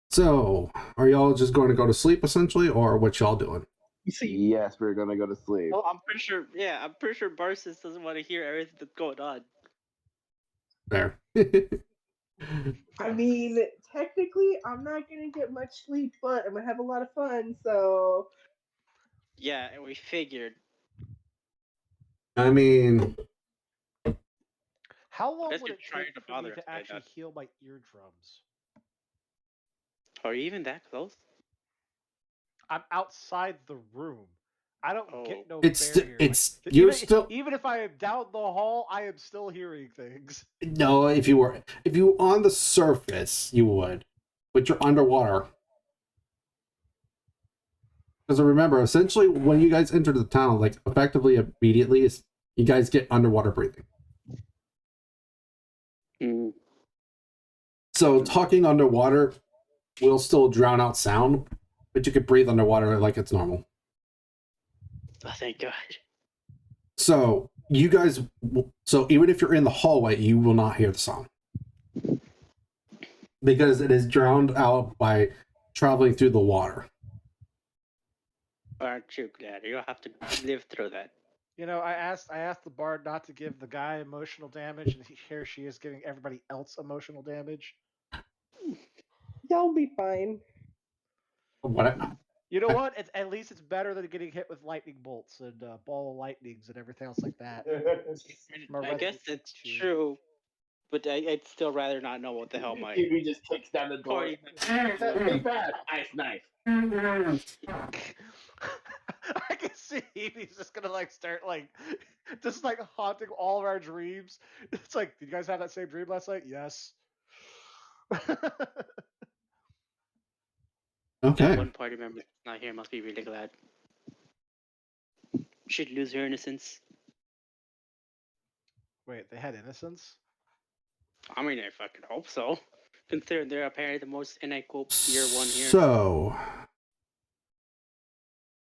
S1: So, are y'all just going to go to sleep essentially, or what y'all doing?
S3: Yes, we're gonna go to sleep.
S4: Well, I'm pretty sure. Yeah, I'm pretty sure Barsis doesn't want to hear everything that's going on.
S1: Fair.
S6: I mean, technically, I'm not gonna get much sleep, but I'm gonna have a lot of fun. So
S4: Yeah, and we figured.
S1: I mean,
S5: How long
S4: Guess
S5: would
S4: you're
S5: it
S4: trying
S5: take
S4: to
S5: for
S4: bother
S5: me
S4: us
S5: to
S4: by
S5: actually
S4: that.
S5: heal my eardrums?
S4: Are you even that close?
S5: I'm outside the room. I don't get no
S1: it's
S5: barrier.
S1: you're still
S5: even if I am down the hall, I am still hearing things.
S1: no. If you were on the surface, you would, but you're underwater. Because remember, essentially, when you guys enter the town, effectively immediately, you guys get underwater breathing. So talking underwater will still drown out sound, but you could breathe underwater like it's normal.
S4: Oh, thank God.
S1: So you guys, so even if you're in the hallway, you will not hear the song because it is drowned out by traveling through the water.
S4: Aren't you glad? You don't have to live through that.
S5: You know, I asked the bard not to give the guy emotional damage, and here she is giving everybody else emotional damage.
S6: Y'all be fine.
S1: What?
S5: You know what? At least it's better than getting hit with lightning bolts and ball of lightnings and everything else like that.
S4: I guess it's
S5: Too.
S4: true, but I'd still rather not know what the hell my
S3: Evie just kicks down the door.
S4: party
S3: Big bad ice knife.
S5: I can see Evie's just gonna like start like just like haunting all of our dreams. It's like, did you guys have that same dream last night? Yes.
S1: Okay.
S4: That one party member not here must be really glad. She'd lose her innocence.
S5: Wait, they had innocence?
S4: I mean, I fucking hope so. Considering they're apparently the most, and I quote, year one here.
S1: So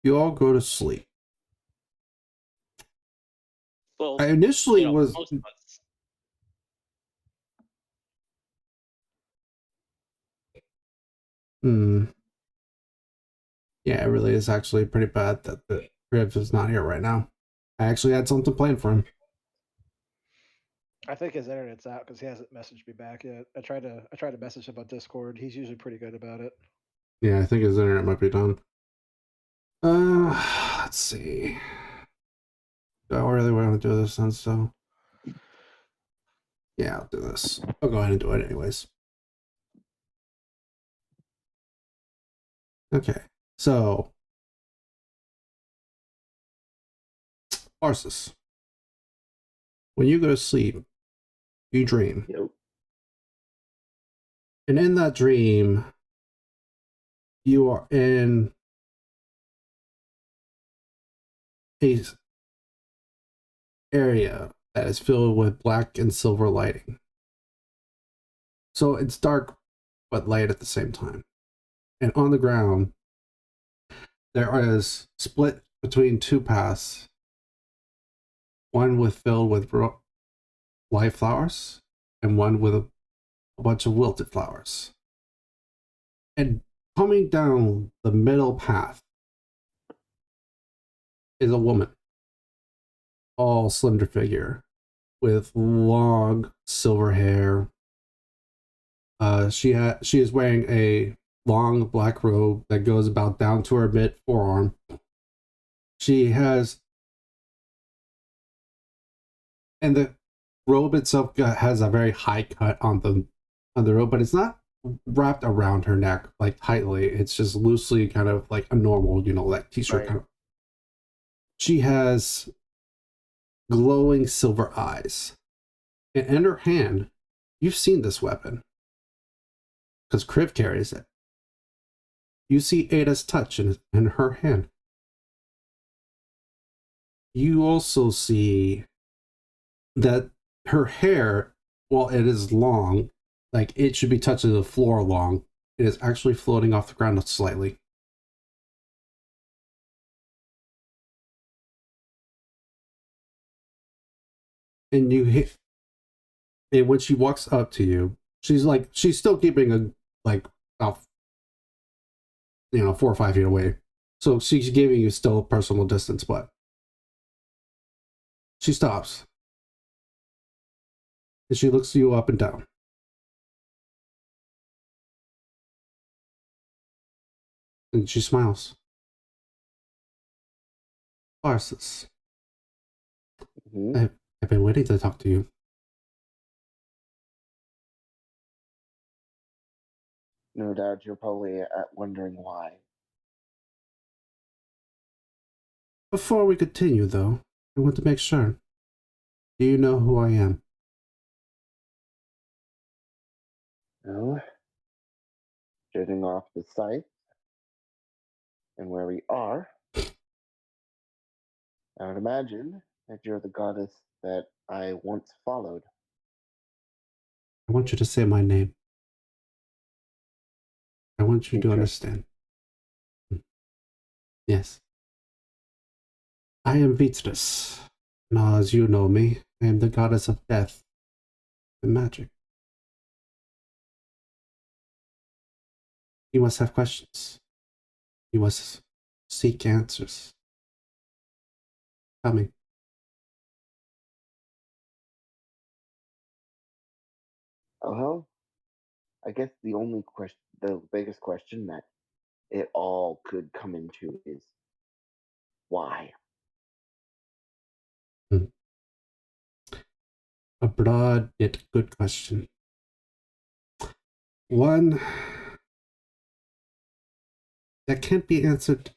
S1: you all go to sleep.
S4: Well,
S1: I initially was.
S4: most of us.
S1: Yeah, it really is actually pretty bad that the Griff is not here right now. I actually had something planned for him.
S5: I think his internet's out because he hasn't messaged me back yet. I tried to message him on Discord. He's usually pretty good about it.
S1: Yeah, I think his internet might be done. Let's see. Do I really want to do this then? So, yeah, I'll do this. I'll go ahead and do it anyways. Okay, so Arceus, when you go to sleep, you dream.
S3: Yep.
S1: And in that dream, you are in a area that is filled with black and silver lighting. So it's dark but light at the same time. And on the ground, there is split between two paths. One filled with live flowers, and one with a bunch of wilted flowers. And coming down the middle path is a woman, all slender figure, with long silver hair. She is wearing a long black robe that goes about down to her mid forearm. She has, and the robe itself has a very high cut on the robe, but it's not wrapped around her neck like tightly. It's just loosely kind of like a normal, like t-shirt kind of. She has glowing silver eyes, and in her hand, you've seen this weapon because Kriv carries it. You see Ada's touch in her hand. You also see that her hair, while it is long, like it should be touching the floor long, it is actually floating off the ground slightly. And and when she walks up to you, she's still keeping about 4 or 5 feet away. So she's giving you still personal distance, but she stops. And she looks you up and down. And she smiles. Arceus, I've been waiting to talk to you.
S3: No doubt you're probably wondering why.
S1: Before we continue, though, I want to make sure. Do you know who I am?
S3: No. Judging off the site and where we are, I would imagine that you're the goddess that I once followed.
S1: I want you to say my name. I want you to understand. Yes. I am Beatrice. Now, as you know me, I am the goddess of death and magic. You must have questions. You must seek answers. Tell me.
S3: Well, I guess the biggest question that it all could come into is why?
S1: Hmm. A broad yet good question. One that can't be answered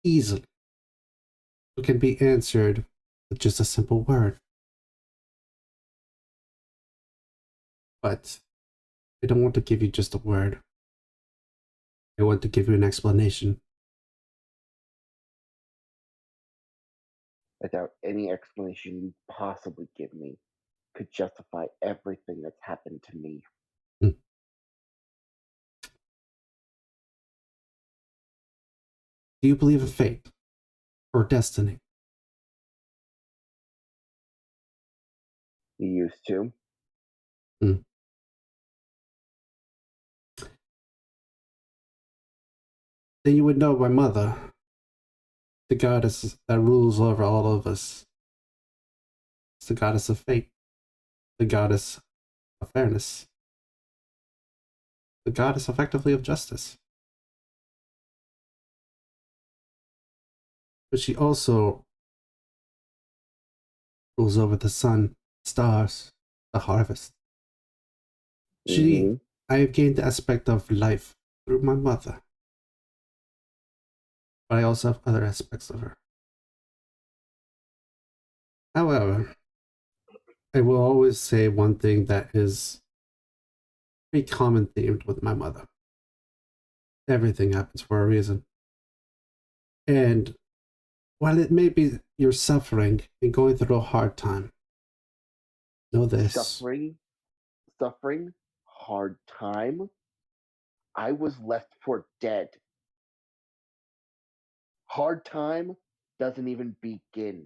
S1: easily. It can be answered with just a simple word. But I don't want to give you just a word. I want to give you an explanation.
S3: Without any explanation you possibly give me could justify everything that's happened to me.
S1: Hmm. Do you believe in fate or destiny?
S3: You used to.
S1: Hmm. Then you would know my mother, the goddess that rules over all of us. It's the goddess of fate, the goddess of fairness, the goddess effectively of justice. But she also rules over the sun, stars, the harvest.
S3: Mm-hmm.
S1: I have gained the aspect of life through my mother, but I also have other aspects of her. However, I will always say one thing that is pretty common themed with my mother. Everything happens for a reason. And while it may be you're suffering and going through a hard time, know this.
S3: Suffering, hard time. I was left for dead. Hard time doesn't even begin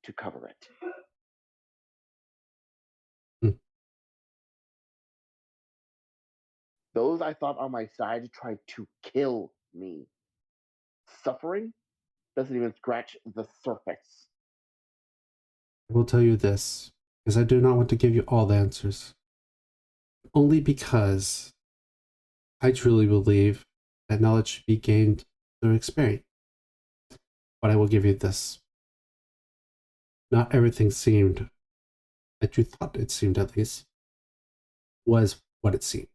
S3: to cover it.
S1: Hmm.
S3: Those I thought on my side tried to kill me. Suffering doesn't even scratch the surface.
S1: I will tell you this, because I do not want to give you all the answers. Only because I truly believe that knowledge should be gained through experience. But I will give you this. Not everything seemed, that you thought it seemed at least, was what it seemed.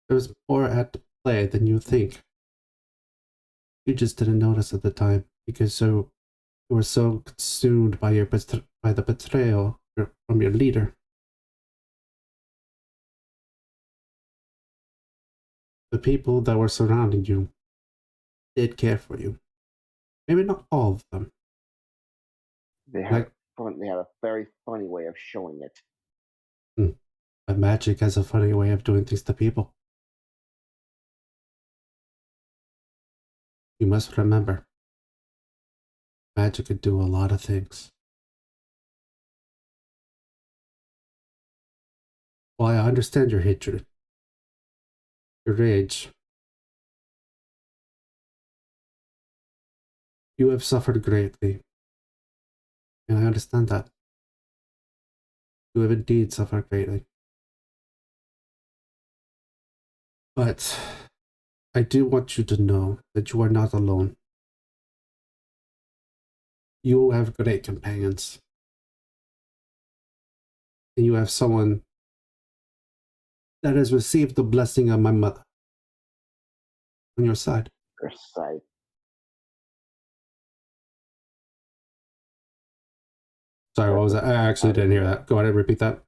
S1: There was more at play than you think. You just didn't notice at the time because you were so consumed by by the betrayal from your leader. The people that were surrounding you did care for you. Maybe not all of them.
S3: They had
S1: Like,
S3: a very funny way of showing it.
S1: but magic has a funny way of doing things to people. You must remember, magic could do a lot of things. While I understand your hatred, your rage, you have suffered greatly, and I understand that. You have indeed suffered greatly. But I do want you to know that you are not alone. You have great companions. And you have someone that has received the blessing of my mother on your side.
S3: Your sight.
S1: Sorry, what was that? I actually didn't hear that. Go ahead and repeat that.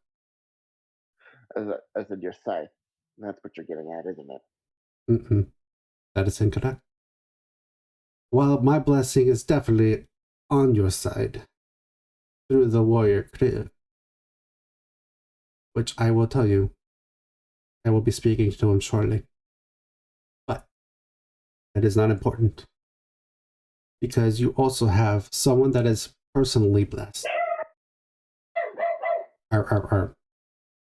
S3: As in your scythe. That's what you're getting at, isn't it?
S1: Mm-mm. That is incorrect. While my blessing is definitely on your side through the warrior creative, which I will tell you, I will be speaking to him shortly. But That is not important. Because you also have someone that is personally blessed.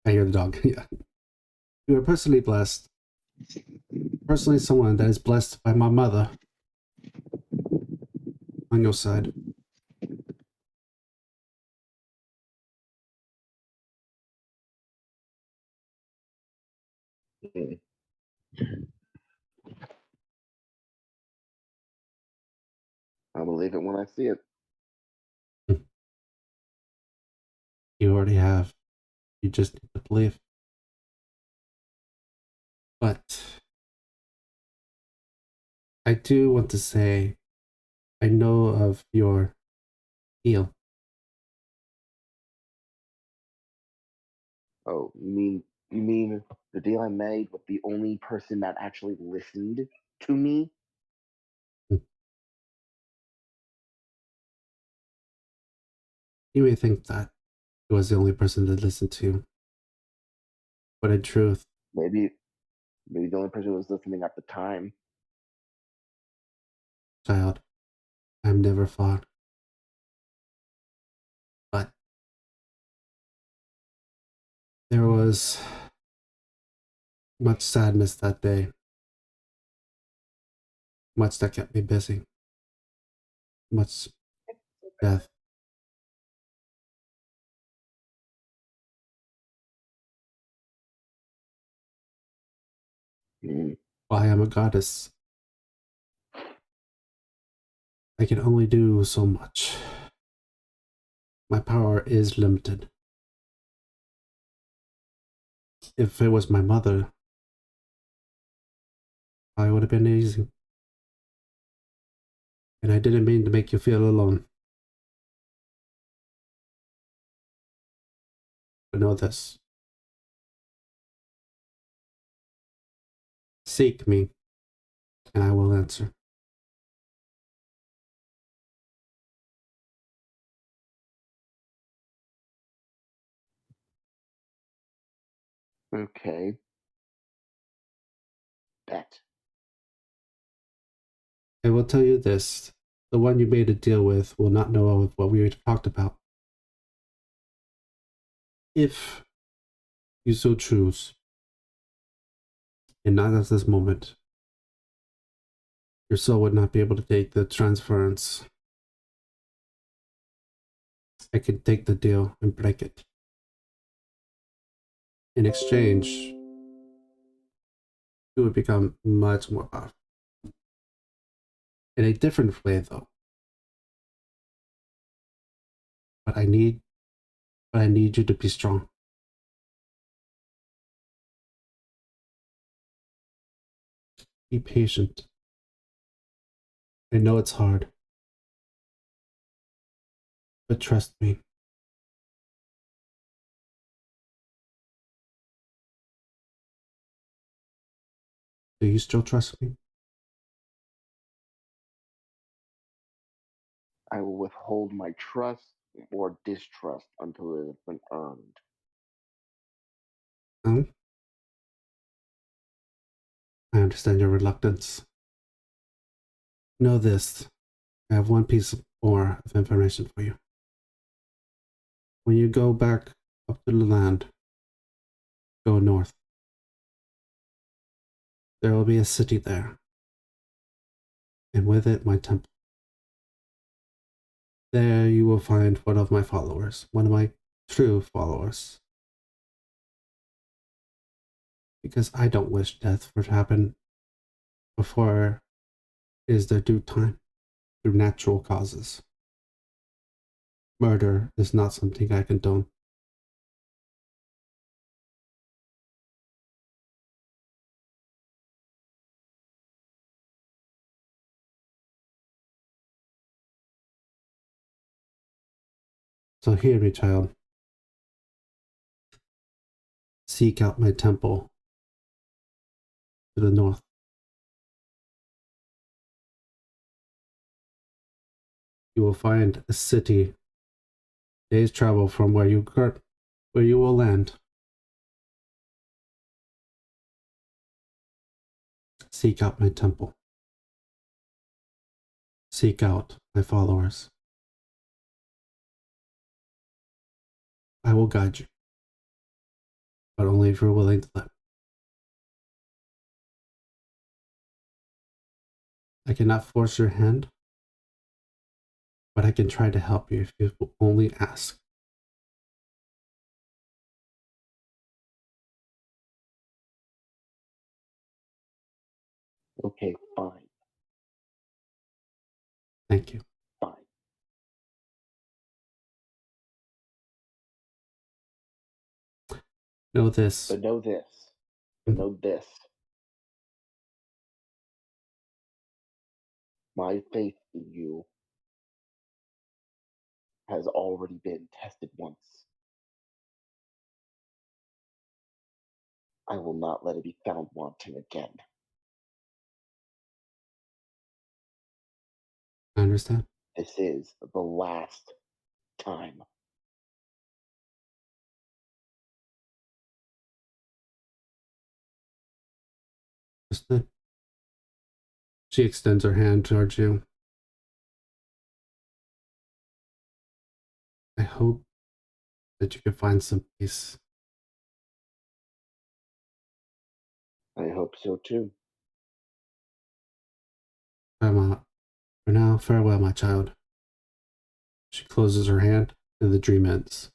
S1: I hear the dog. Yeah. You are personally blessed. Personally, someone that is blessed by my mother on your side.
S3: Hmm. I'll believe it when I see it.
S1: You already have. You just need to believe. But I do want to say, I know of your deal.
S3: Oh, you mean the deal I made with the only person that actually listened to me?
S1: You may think that he was the only person to listen to, but in truth,
S3: Maybe the only person who was listening at the time.
S1: child, I'm never fought. But there was much sadness that day, much that kept me busy, much death.
S3: Mm,
S1: While I am a goddess, I can only do so much. My power is limited. If it was my mother, I would have been easy. And I didn't mean to make you feel alone. But know this. Seek me, and I will answer.
S3: okay. Bet.
S1: I will tell you this. The one you made a deal with will not know of what we talked about. If you so choose, and not at this moment, your soul would not be able to take the transference. I can take the deal and break it. In exchange, you would become much more powerful. In a different way, though. But I need you to be strong. Be patient. I know it's hard, but trust me. Do you still trust me?
S3: I will withhold my trust or distrust until it has been earned.
S1: No? I understand your reluctance. Know this. I have one piece more of information for you. When you go back up to the land, go north. There will be a city there, and with it my temple. There you will find one of my followers, one of my true followers. Because I don't wish death would happen before it is their due time, through natural causes. Murder is not something I condone. So hear me, child. Seek out my temple to the north. You will find a city days travel from where you will land. Seek out my temple. Seek out my followers. I will guide you, but only if you're willing to let me. I cannot force your hand, but I can try to help you if you will only ask.
S3: Okay, fine,
S1: Thank you.
S3: fine.
S1: Know this.
S3: But know this. But know this. My faith in you has already been tested once. I will not let it be found wanting again.
S1: I understand.
S3: This is the last time.
S1: Understood. She extends her hand towards you. I hope that you can find some peace.
S3: I hope so too.
S1: For now, farewell, my child. She closes her hand, and the dream ends.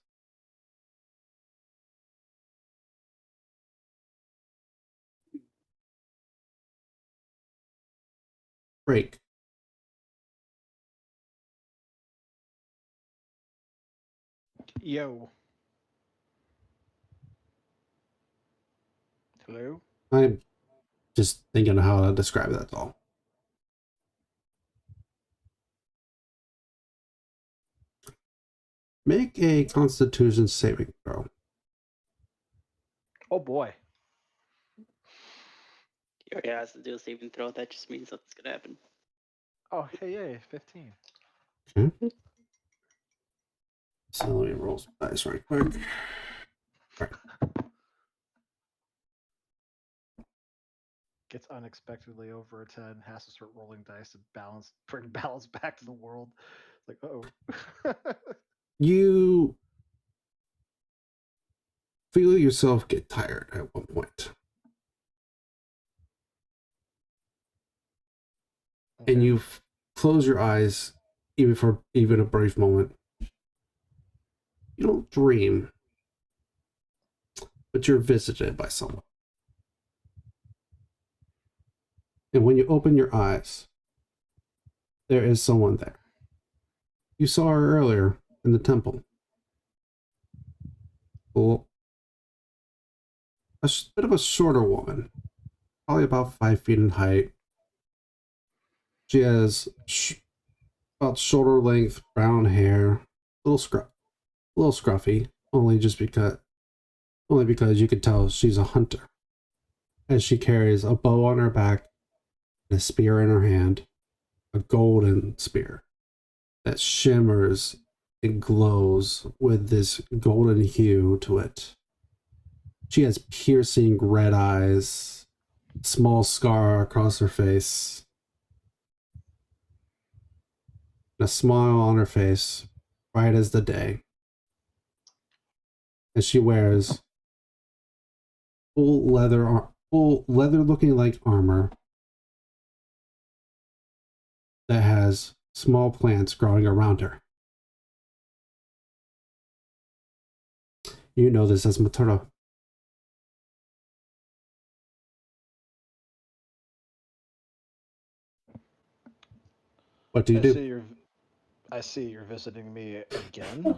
S1: Break.
S5: Yo. Hello?
S1: I'm just thinking of how to describe that all. Make a Constitution saving throw.
S5: Oh boy.
S4: He already has to do a saving throw. That just means something's gonna happen.
S5: Oh, hey, yay, 15.
S1: Okay. So let me roll some dice right quick. Right.
S5: Gets unexpectedly over a 10, has to start rolling dice to bring balance back to the world. Like, oh.
S1: You feel yourself get tired at one point.
S5: Okay.
S1: And you close your eyes even for a brief moment. You don't dream, but you're visited by someone. And when you open your eyes, there is someone there. You saw her earlier in the temple. Well, a bit of a shorter woman, probably about 5 feet in height. She has about shoulder length brown hair, a little scruffy, only because you could tell she's a hunter, as she carries a bow on her back and a spear in her hand, a golden spear that shimmers and glows with this golden hue to it. She has piercing red eyes, small scar across her face, and a smile on her face, bright as the day. And she wears full leather looking like armor that has small plants growing around her. You know this as Materna. What do you do?
S5: I see you're visiting me again.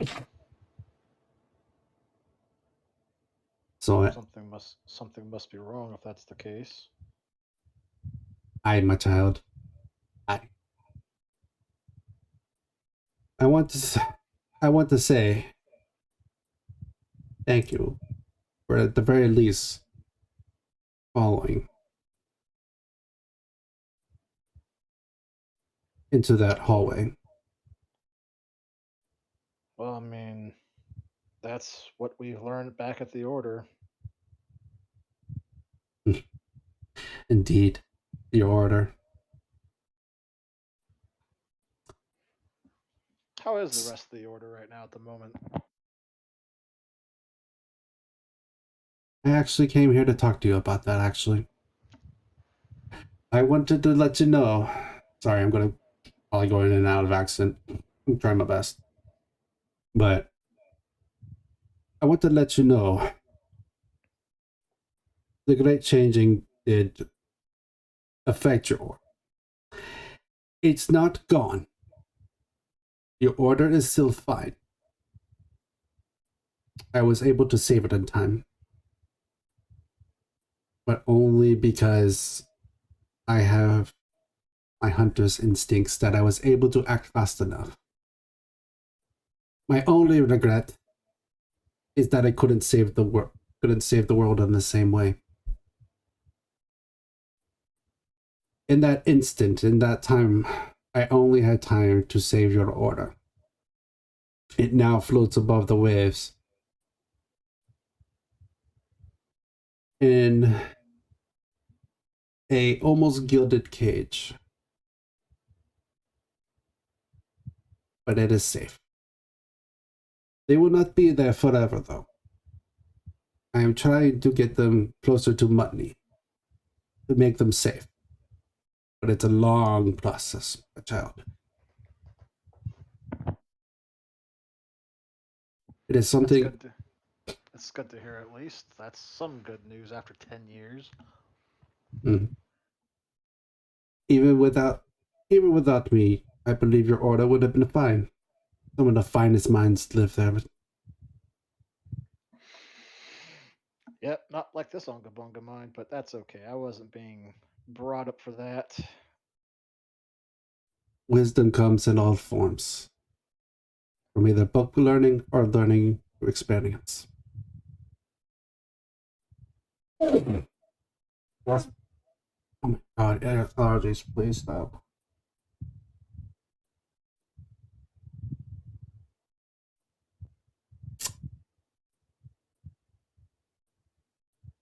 S1: So
S5: Something must be wrong if that's the case.
S1: my child, I want to say thank you for at the very least following into that hallway.
S5: Well, I mean, that's what we learned back at the order.
S1: Indeed, your order.
S5: How is the rest of the order right now at the moment?
S1: I actually came here to talk to you about that, actually. I wanted to let you know. Sorry, I'm going to probably go in and out of accent. I'm trying my best. But I want to let you know the great changing did affect your order. It's not gone. Your order is still fine. I was able to save it in time. But only because I have my hunter's instincts that I was able to act fast enough. My only regret is that I couldn't save the world in the same way. In that instant, in that time, I only had time to save your order. It now floats above the waves in a almost gilded cage. But it is safe. They will not be there forever, though. I am trying to get them closer to Mutney to make them safe. But it's a long process, my child. It is something.
S5: That's good to hear at least. That's some good news after 10 years.
S1: Even without me, I believe your order would have been fine. Some of the finest minds live there.
S5: Yep, not like this Unga Bunga mine, but that's okay. I wasn't being brought up for that.
S1: Wisdom comes in all forms, from either book learning or learning through experience. Oh my god, allergies, please stop.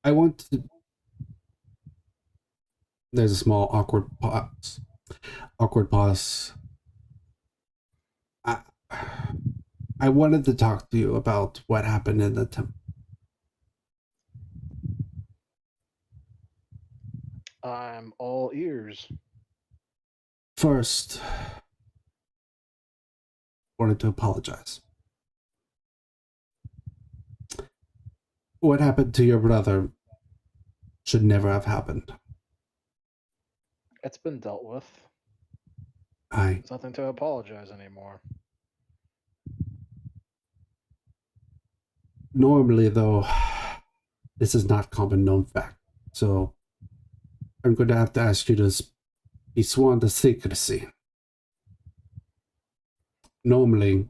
S1: I want to. There's a small awkward pause. Awkward pause. I wanted to talk to you about what happened in the temple.
S5: I'm all ears.
S1: First, I wanted to apologize. What happened to your brother should never have happened.
S5: It's been dealt with.
S1: I
S5: There's nothing to apologize anymore.
S1: normally, though, this is not common known fact, so I'm going to have to ask you to be sworn to secrecy. Normally,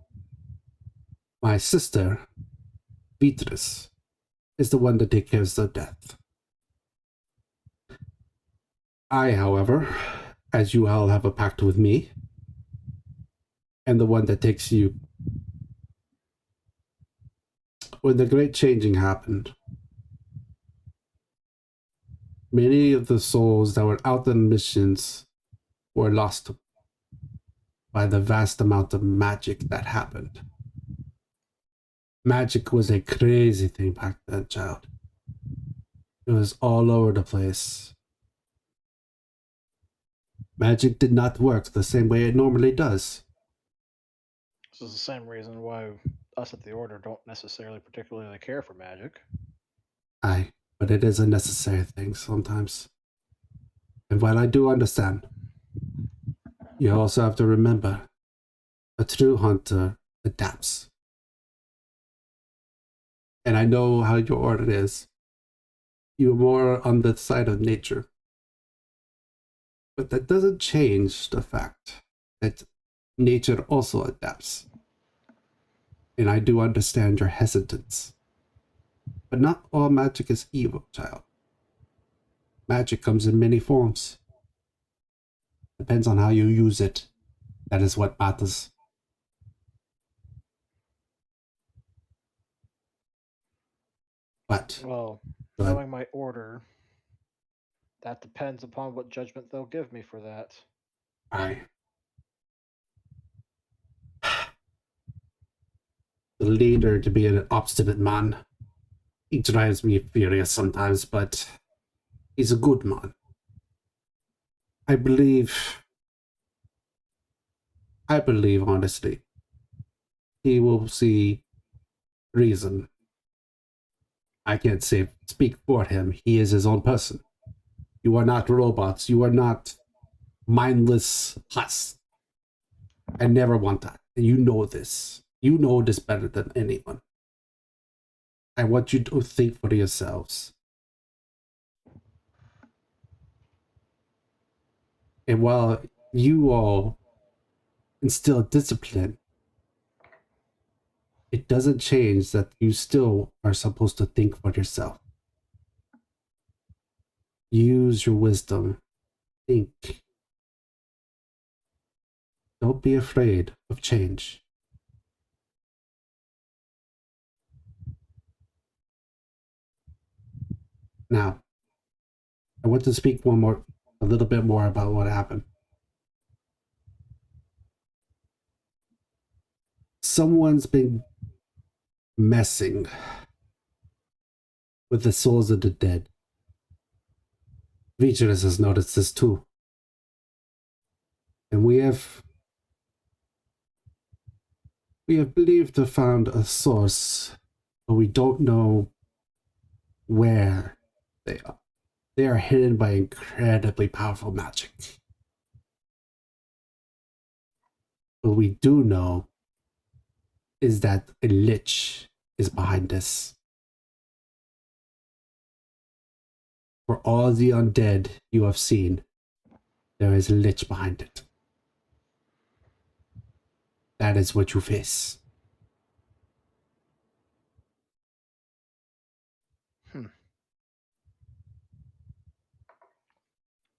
S1: my sister, Beatrice, is the one that takes care of the death. I, however, as you all have a pact with me, am the one that takes you. When the great changing happened, many of the souls that were out on missions were lost by the vast amount of magic that happened. Magic was a crazy thing back then, child. It was all over the place. Magic did not work the same way it normally does.
S5: This is the same reason why us at the Order don't necessarily particularly care for magic.
S1: Aye, but it is a necessary thing sometimes. And while I do understand, you also have to remember, a true hunter adapts. And I know how your order is. You're more on the side of nature. But that doesn't change the fact that nature also adapts. And I do understand your hesitance. But not all magic is evil, child. Magic comes in many forms. Depends on how you use it. That is what matters. But,
S5: Well, knowing my order, that depends upon what judgment they'll give me for that.
S1: I leader to be an obstinate man. He drives me furious sometimes, but he's a good man. I believe honestly, he will see reason. I can't speak for him. He is his own person. You are not robots. You are not mindless husks. I never want that. And you know this. You know this better than anyone. I want you to think for yourselves. And while you all instill discipline, it doesn't change that you still are supposed to think for yourself. Use your wisdom. Think. Don't be afraid of change. Now, I want to speak a little bit more about what happened. Someone's been messing with the souls of the dead. Vigilance has noticed this too. And we have believed to found a source, but we don't know where they are. They are hidden by incredibly powerful magic. What we do know is that a lich is behind this. For all the undead you have seen, there is a lich behind it. That is what you face.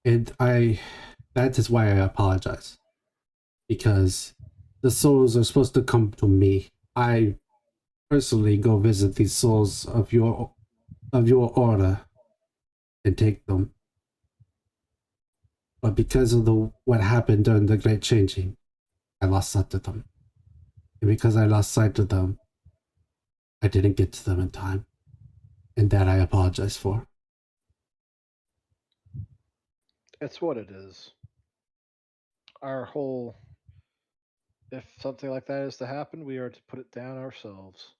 S1: And that is why I apologize. Because the souls are supposed to come to me. I personally go visit these souls of your order and take them. But because of what happened during the Great Changing, I lost sight of them. And because I lost sight of them, I didn't get to them in time. And that I apologize for.
S5: It's what it is. Our whole, if something like that is to happen, we are to put it down ourselves.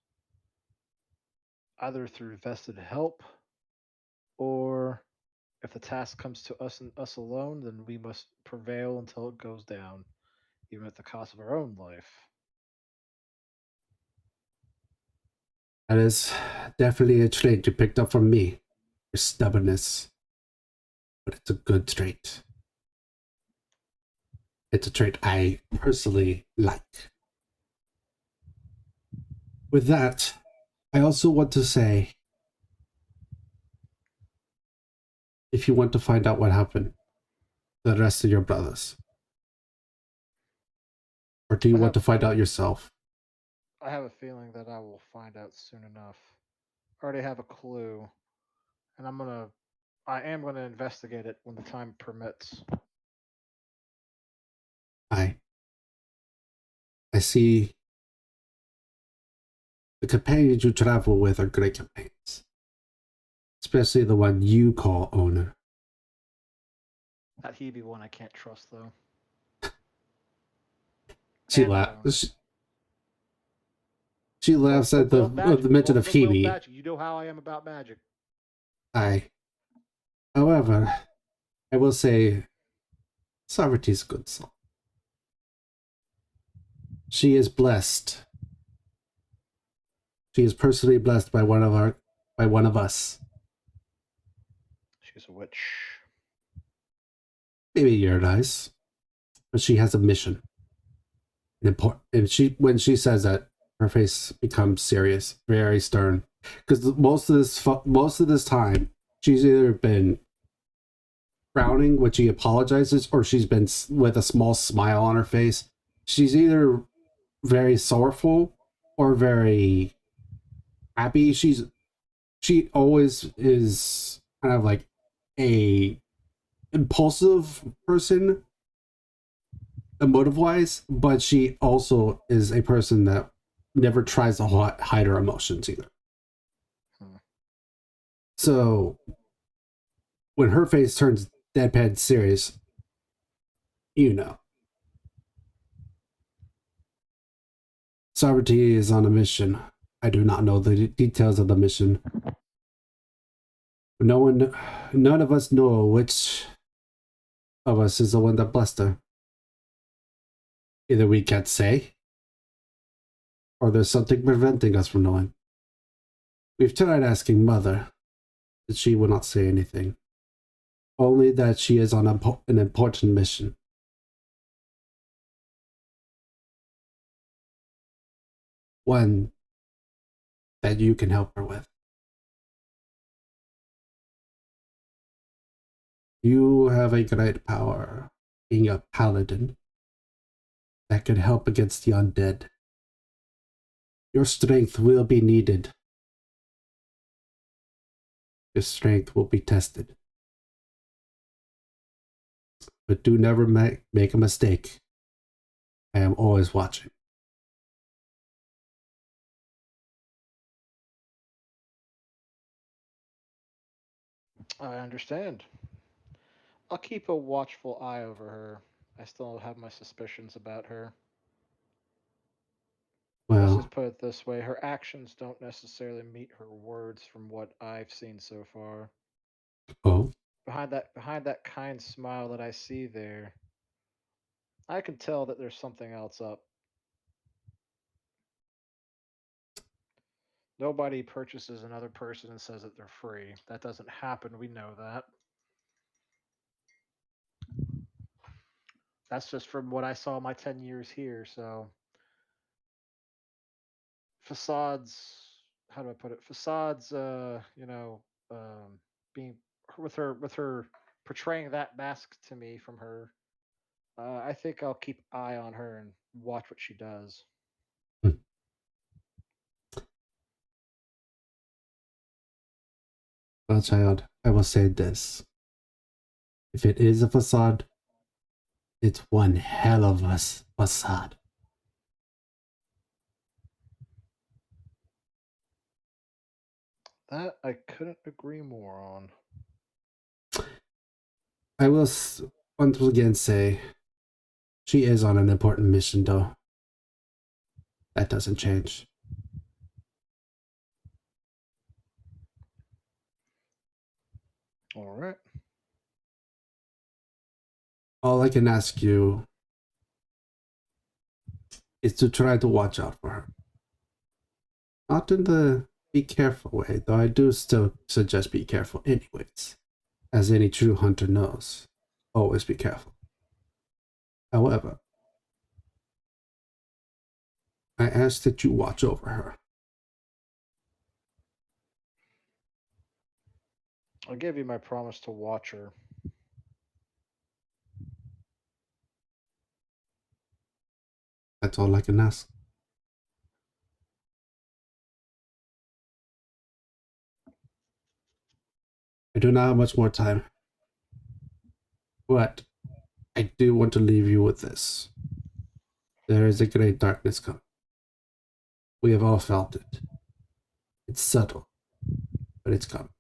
S5: Either through vested help, or if the task comes to us and us alone, then we must prevail until it goes down, even at the cost of our own life.
S1: That is definitely a trait you picked up from me. Your stubbornness. But it's a good trait. It's a trait I personally like. With that, I also want to say, if you want to find out what happened to the rest of your brothers, or do you want to find out yourself?
S5: I have a feeling that I will find out soon enough. I already have a clue, and I am gonna investigate it when the time permits.
S1: I see the companions you travel with are great companions. Especially the one you call owner.
S5: That he be one I can't trust, though.
S1: She laughs. She laughs at the mention of Hebe.
S5: You know how I am about magic.
S1: However, I will say, Sarvati is a good soul. She is blessed. She is personally blessed by one of us.
S5: She's a witch.
S1: Maybe you're nice, but she has a mission. And when she says that, her face becomes serious, very stern. Because most of this time, she's either been frowning, which she apologizes, or she's been with a small smile on her face. She's either very sorrowful or very happy. She always is kind of like a impulsive person, emotive wise, but she also is a person that never tries to hide her emotions either.
S5: Hmm.
S1: So when her face turns deadpan serious, you know. Sovereignty is on a mission. I do not know the details of the mission. None of us know which of us is the one that blessed her. Either we can't say, or there's something preventing us from knowing. We've tried asking Mother, but she will not say anything. Only that she is on an important mission. One that you can help her with. You have a great power, being a paladin, that could help against the undead. Your strength will be needed. Your strength will be tested. But do never make a mistake. I am always watching.
S5: I understand. I'll keep a watchful eye over her. I still have my suspicions about her. Let's
S1: Well,
S5: just put it this way, her actions don't necessarily meet her words from what I've seen so far.
S1: oh,
S5: Behind that kind smile that I see there, I can tell that there's something else up. Nobody purchases another person and says that they're free. That doesn't happen, we know that. That's just from what I saw my 10 years here, so facades, how do I put it? Facades being with her portraying that mask to me from her. I think I'll keep eye on her and watch what she does.
S1: well, child, I will say this. If it is a facade, it's one hell of a facade.
S5: That I couldn't agree more on.
S1: I will once again say, she is on an important mission, though. That doesn't change.
S5: All right.
S1: All I can ask you is to try to watch out for her. Not in the be careful way, though I do still suggest be careful anyways. As any true hunter knows, always be careful. However, I ask that you watch over her.
S5: I'll give you my promise to watch her.
S1: That's all I can ask. I do not have much more time. But I do want to leave you with this. There is a great darkness coming. We have all felt it. It's subtle, but it's coming.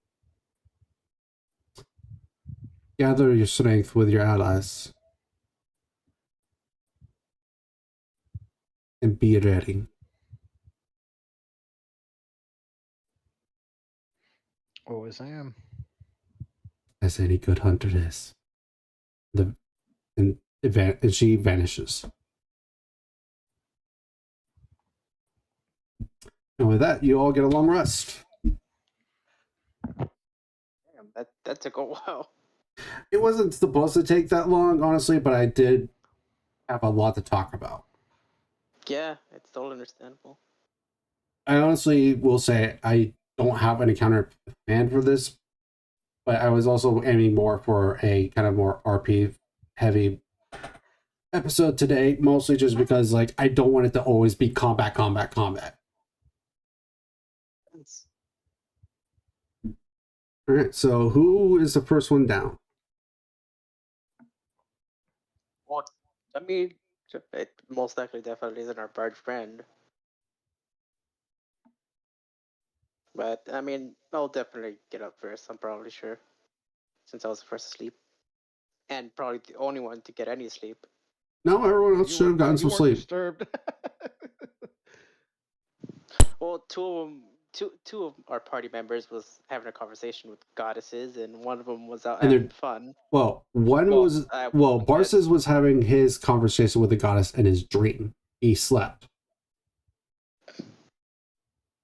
S1: Gather your strength with your allies and be ready,
S5: Always am.
S1: as any good hunter is. And she vanishes. And with that, you all get a long rest.
S4: Damn, that took a while.
S1: It wasn't supposed to take that long, honestly, but I did have a lot to talk about.
S4: Yeah, it's totally understandable.
S1: I honestly will say I don't have an encounter planned for this, but I was also aiming more for a kind of more RP heavy episode today, mostly just because like I don't want it to always be combat.
S4: It's,
S1: All right, so who is the first one down?
S4: well, I mean, it most likely definitely isn't our bard friend. But I mean, I'll definitely get up first. I'm probably sure, since I was the first to sleep, and probably the only one to get any sleep.
S1: No, everyone
S5: Yeah,
S1: else should have gotten
S5: you
S1: some
S5: weren't
S1: sleep.
S5: disturbed.
S4: Well, two of our party members was having a conversation with goddesses, and one of them was out
S1: And
S4: having
S1: they're
S4: fun.
S1: well, one
S4: Well,
S1: was
S4: I
S1: well,
S4: guess.
S1: Barces was having his conversation with the goddess in his dream. He slept.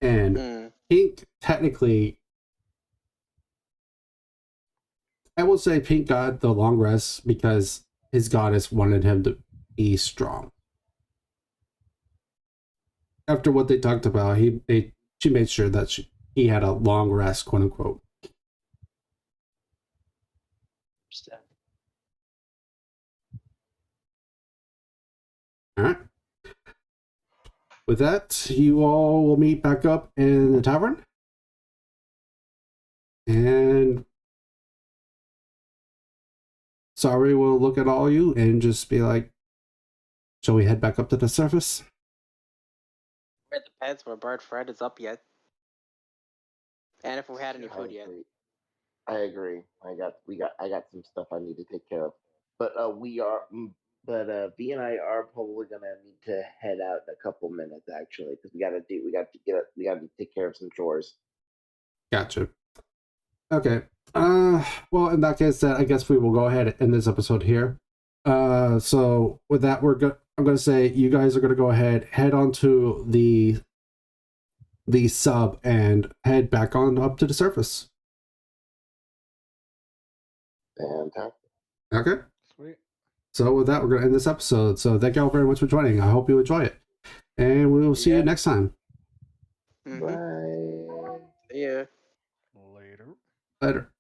S1: And
S4: Mm,
S1: Pink technically, I will say Pink got the long rest because his goddess wanted him to be strong. After what they talked about, she made sure that he had a long rest, quote unquote. All right. With that, you all will meet back up in the tavern. And Sorry will look at all you and just be like, shall we head back up to the surface?
S4: it depends where Bart Fred is up yet, and if we had any
S3: I
S4: food yet.
S3: agree. I agree. I got some stuff I need to take care of. But we are but B and I are probably gonna need to head out in a couple minutes actually because we got to take care of some chores.
S1: Gotcha. Okay. Well, in that case, I guess we will go ahead and end this episode here. So with that, I'm gonna say you guys are gonna go ahead, head onto the sub, and head back on up to the surface.
S3: Fantastic.
S1: Okay.
S5: Sweet.
S1: So with that, we're gonna end this episode. So thank you all very much for joining. I hope you enjoy it, and we will see you next time.
S4: Mm-hmm.
S3: Bye.
S4: Yeah.
S5: Later.
S1: Later.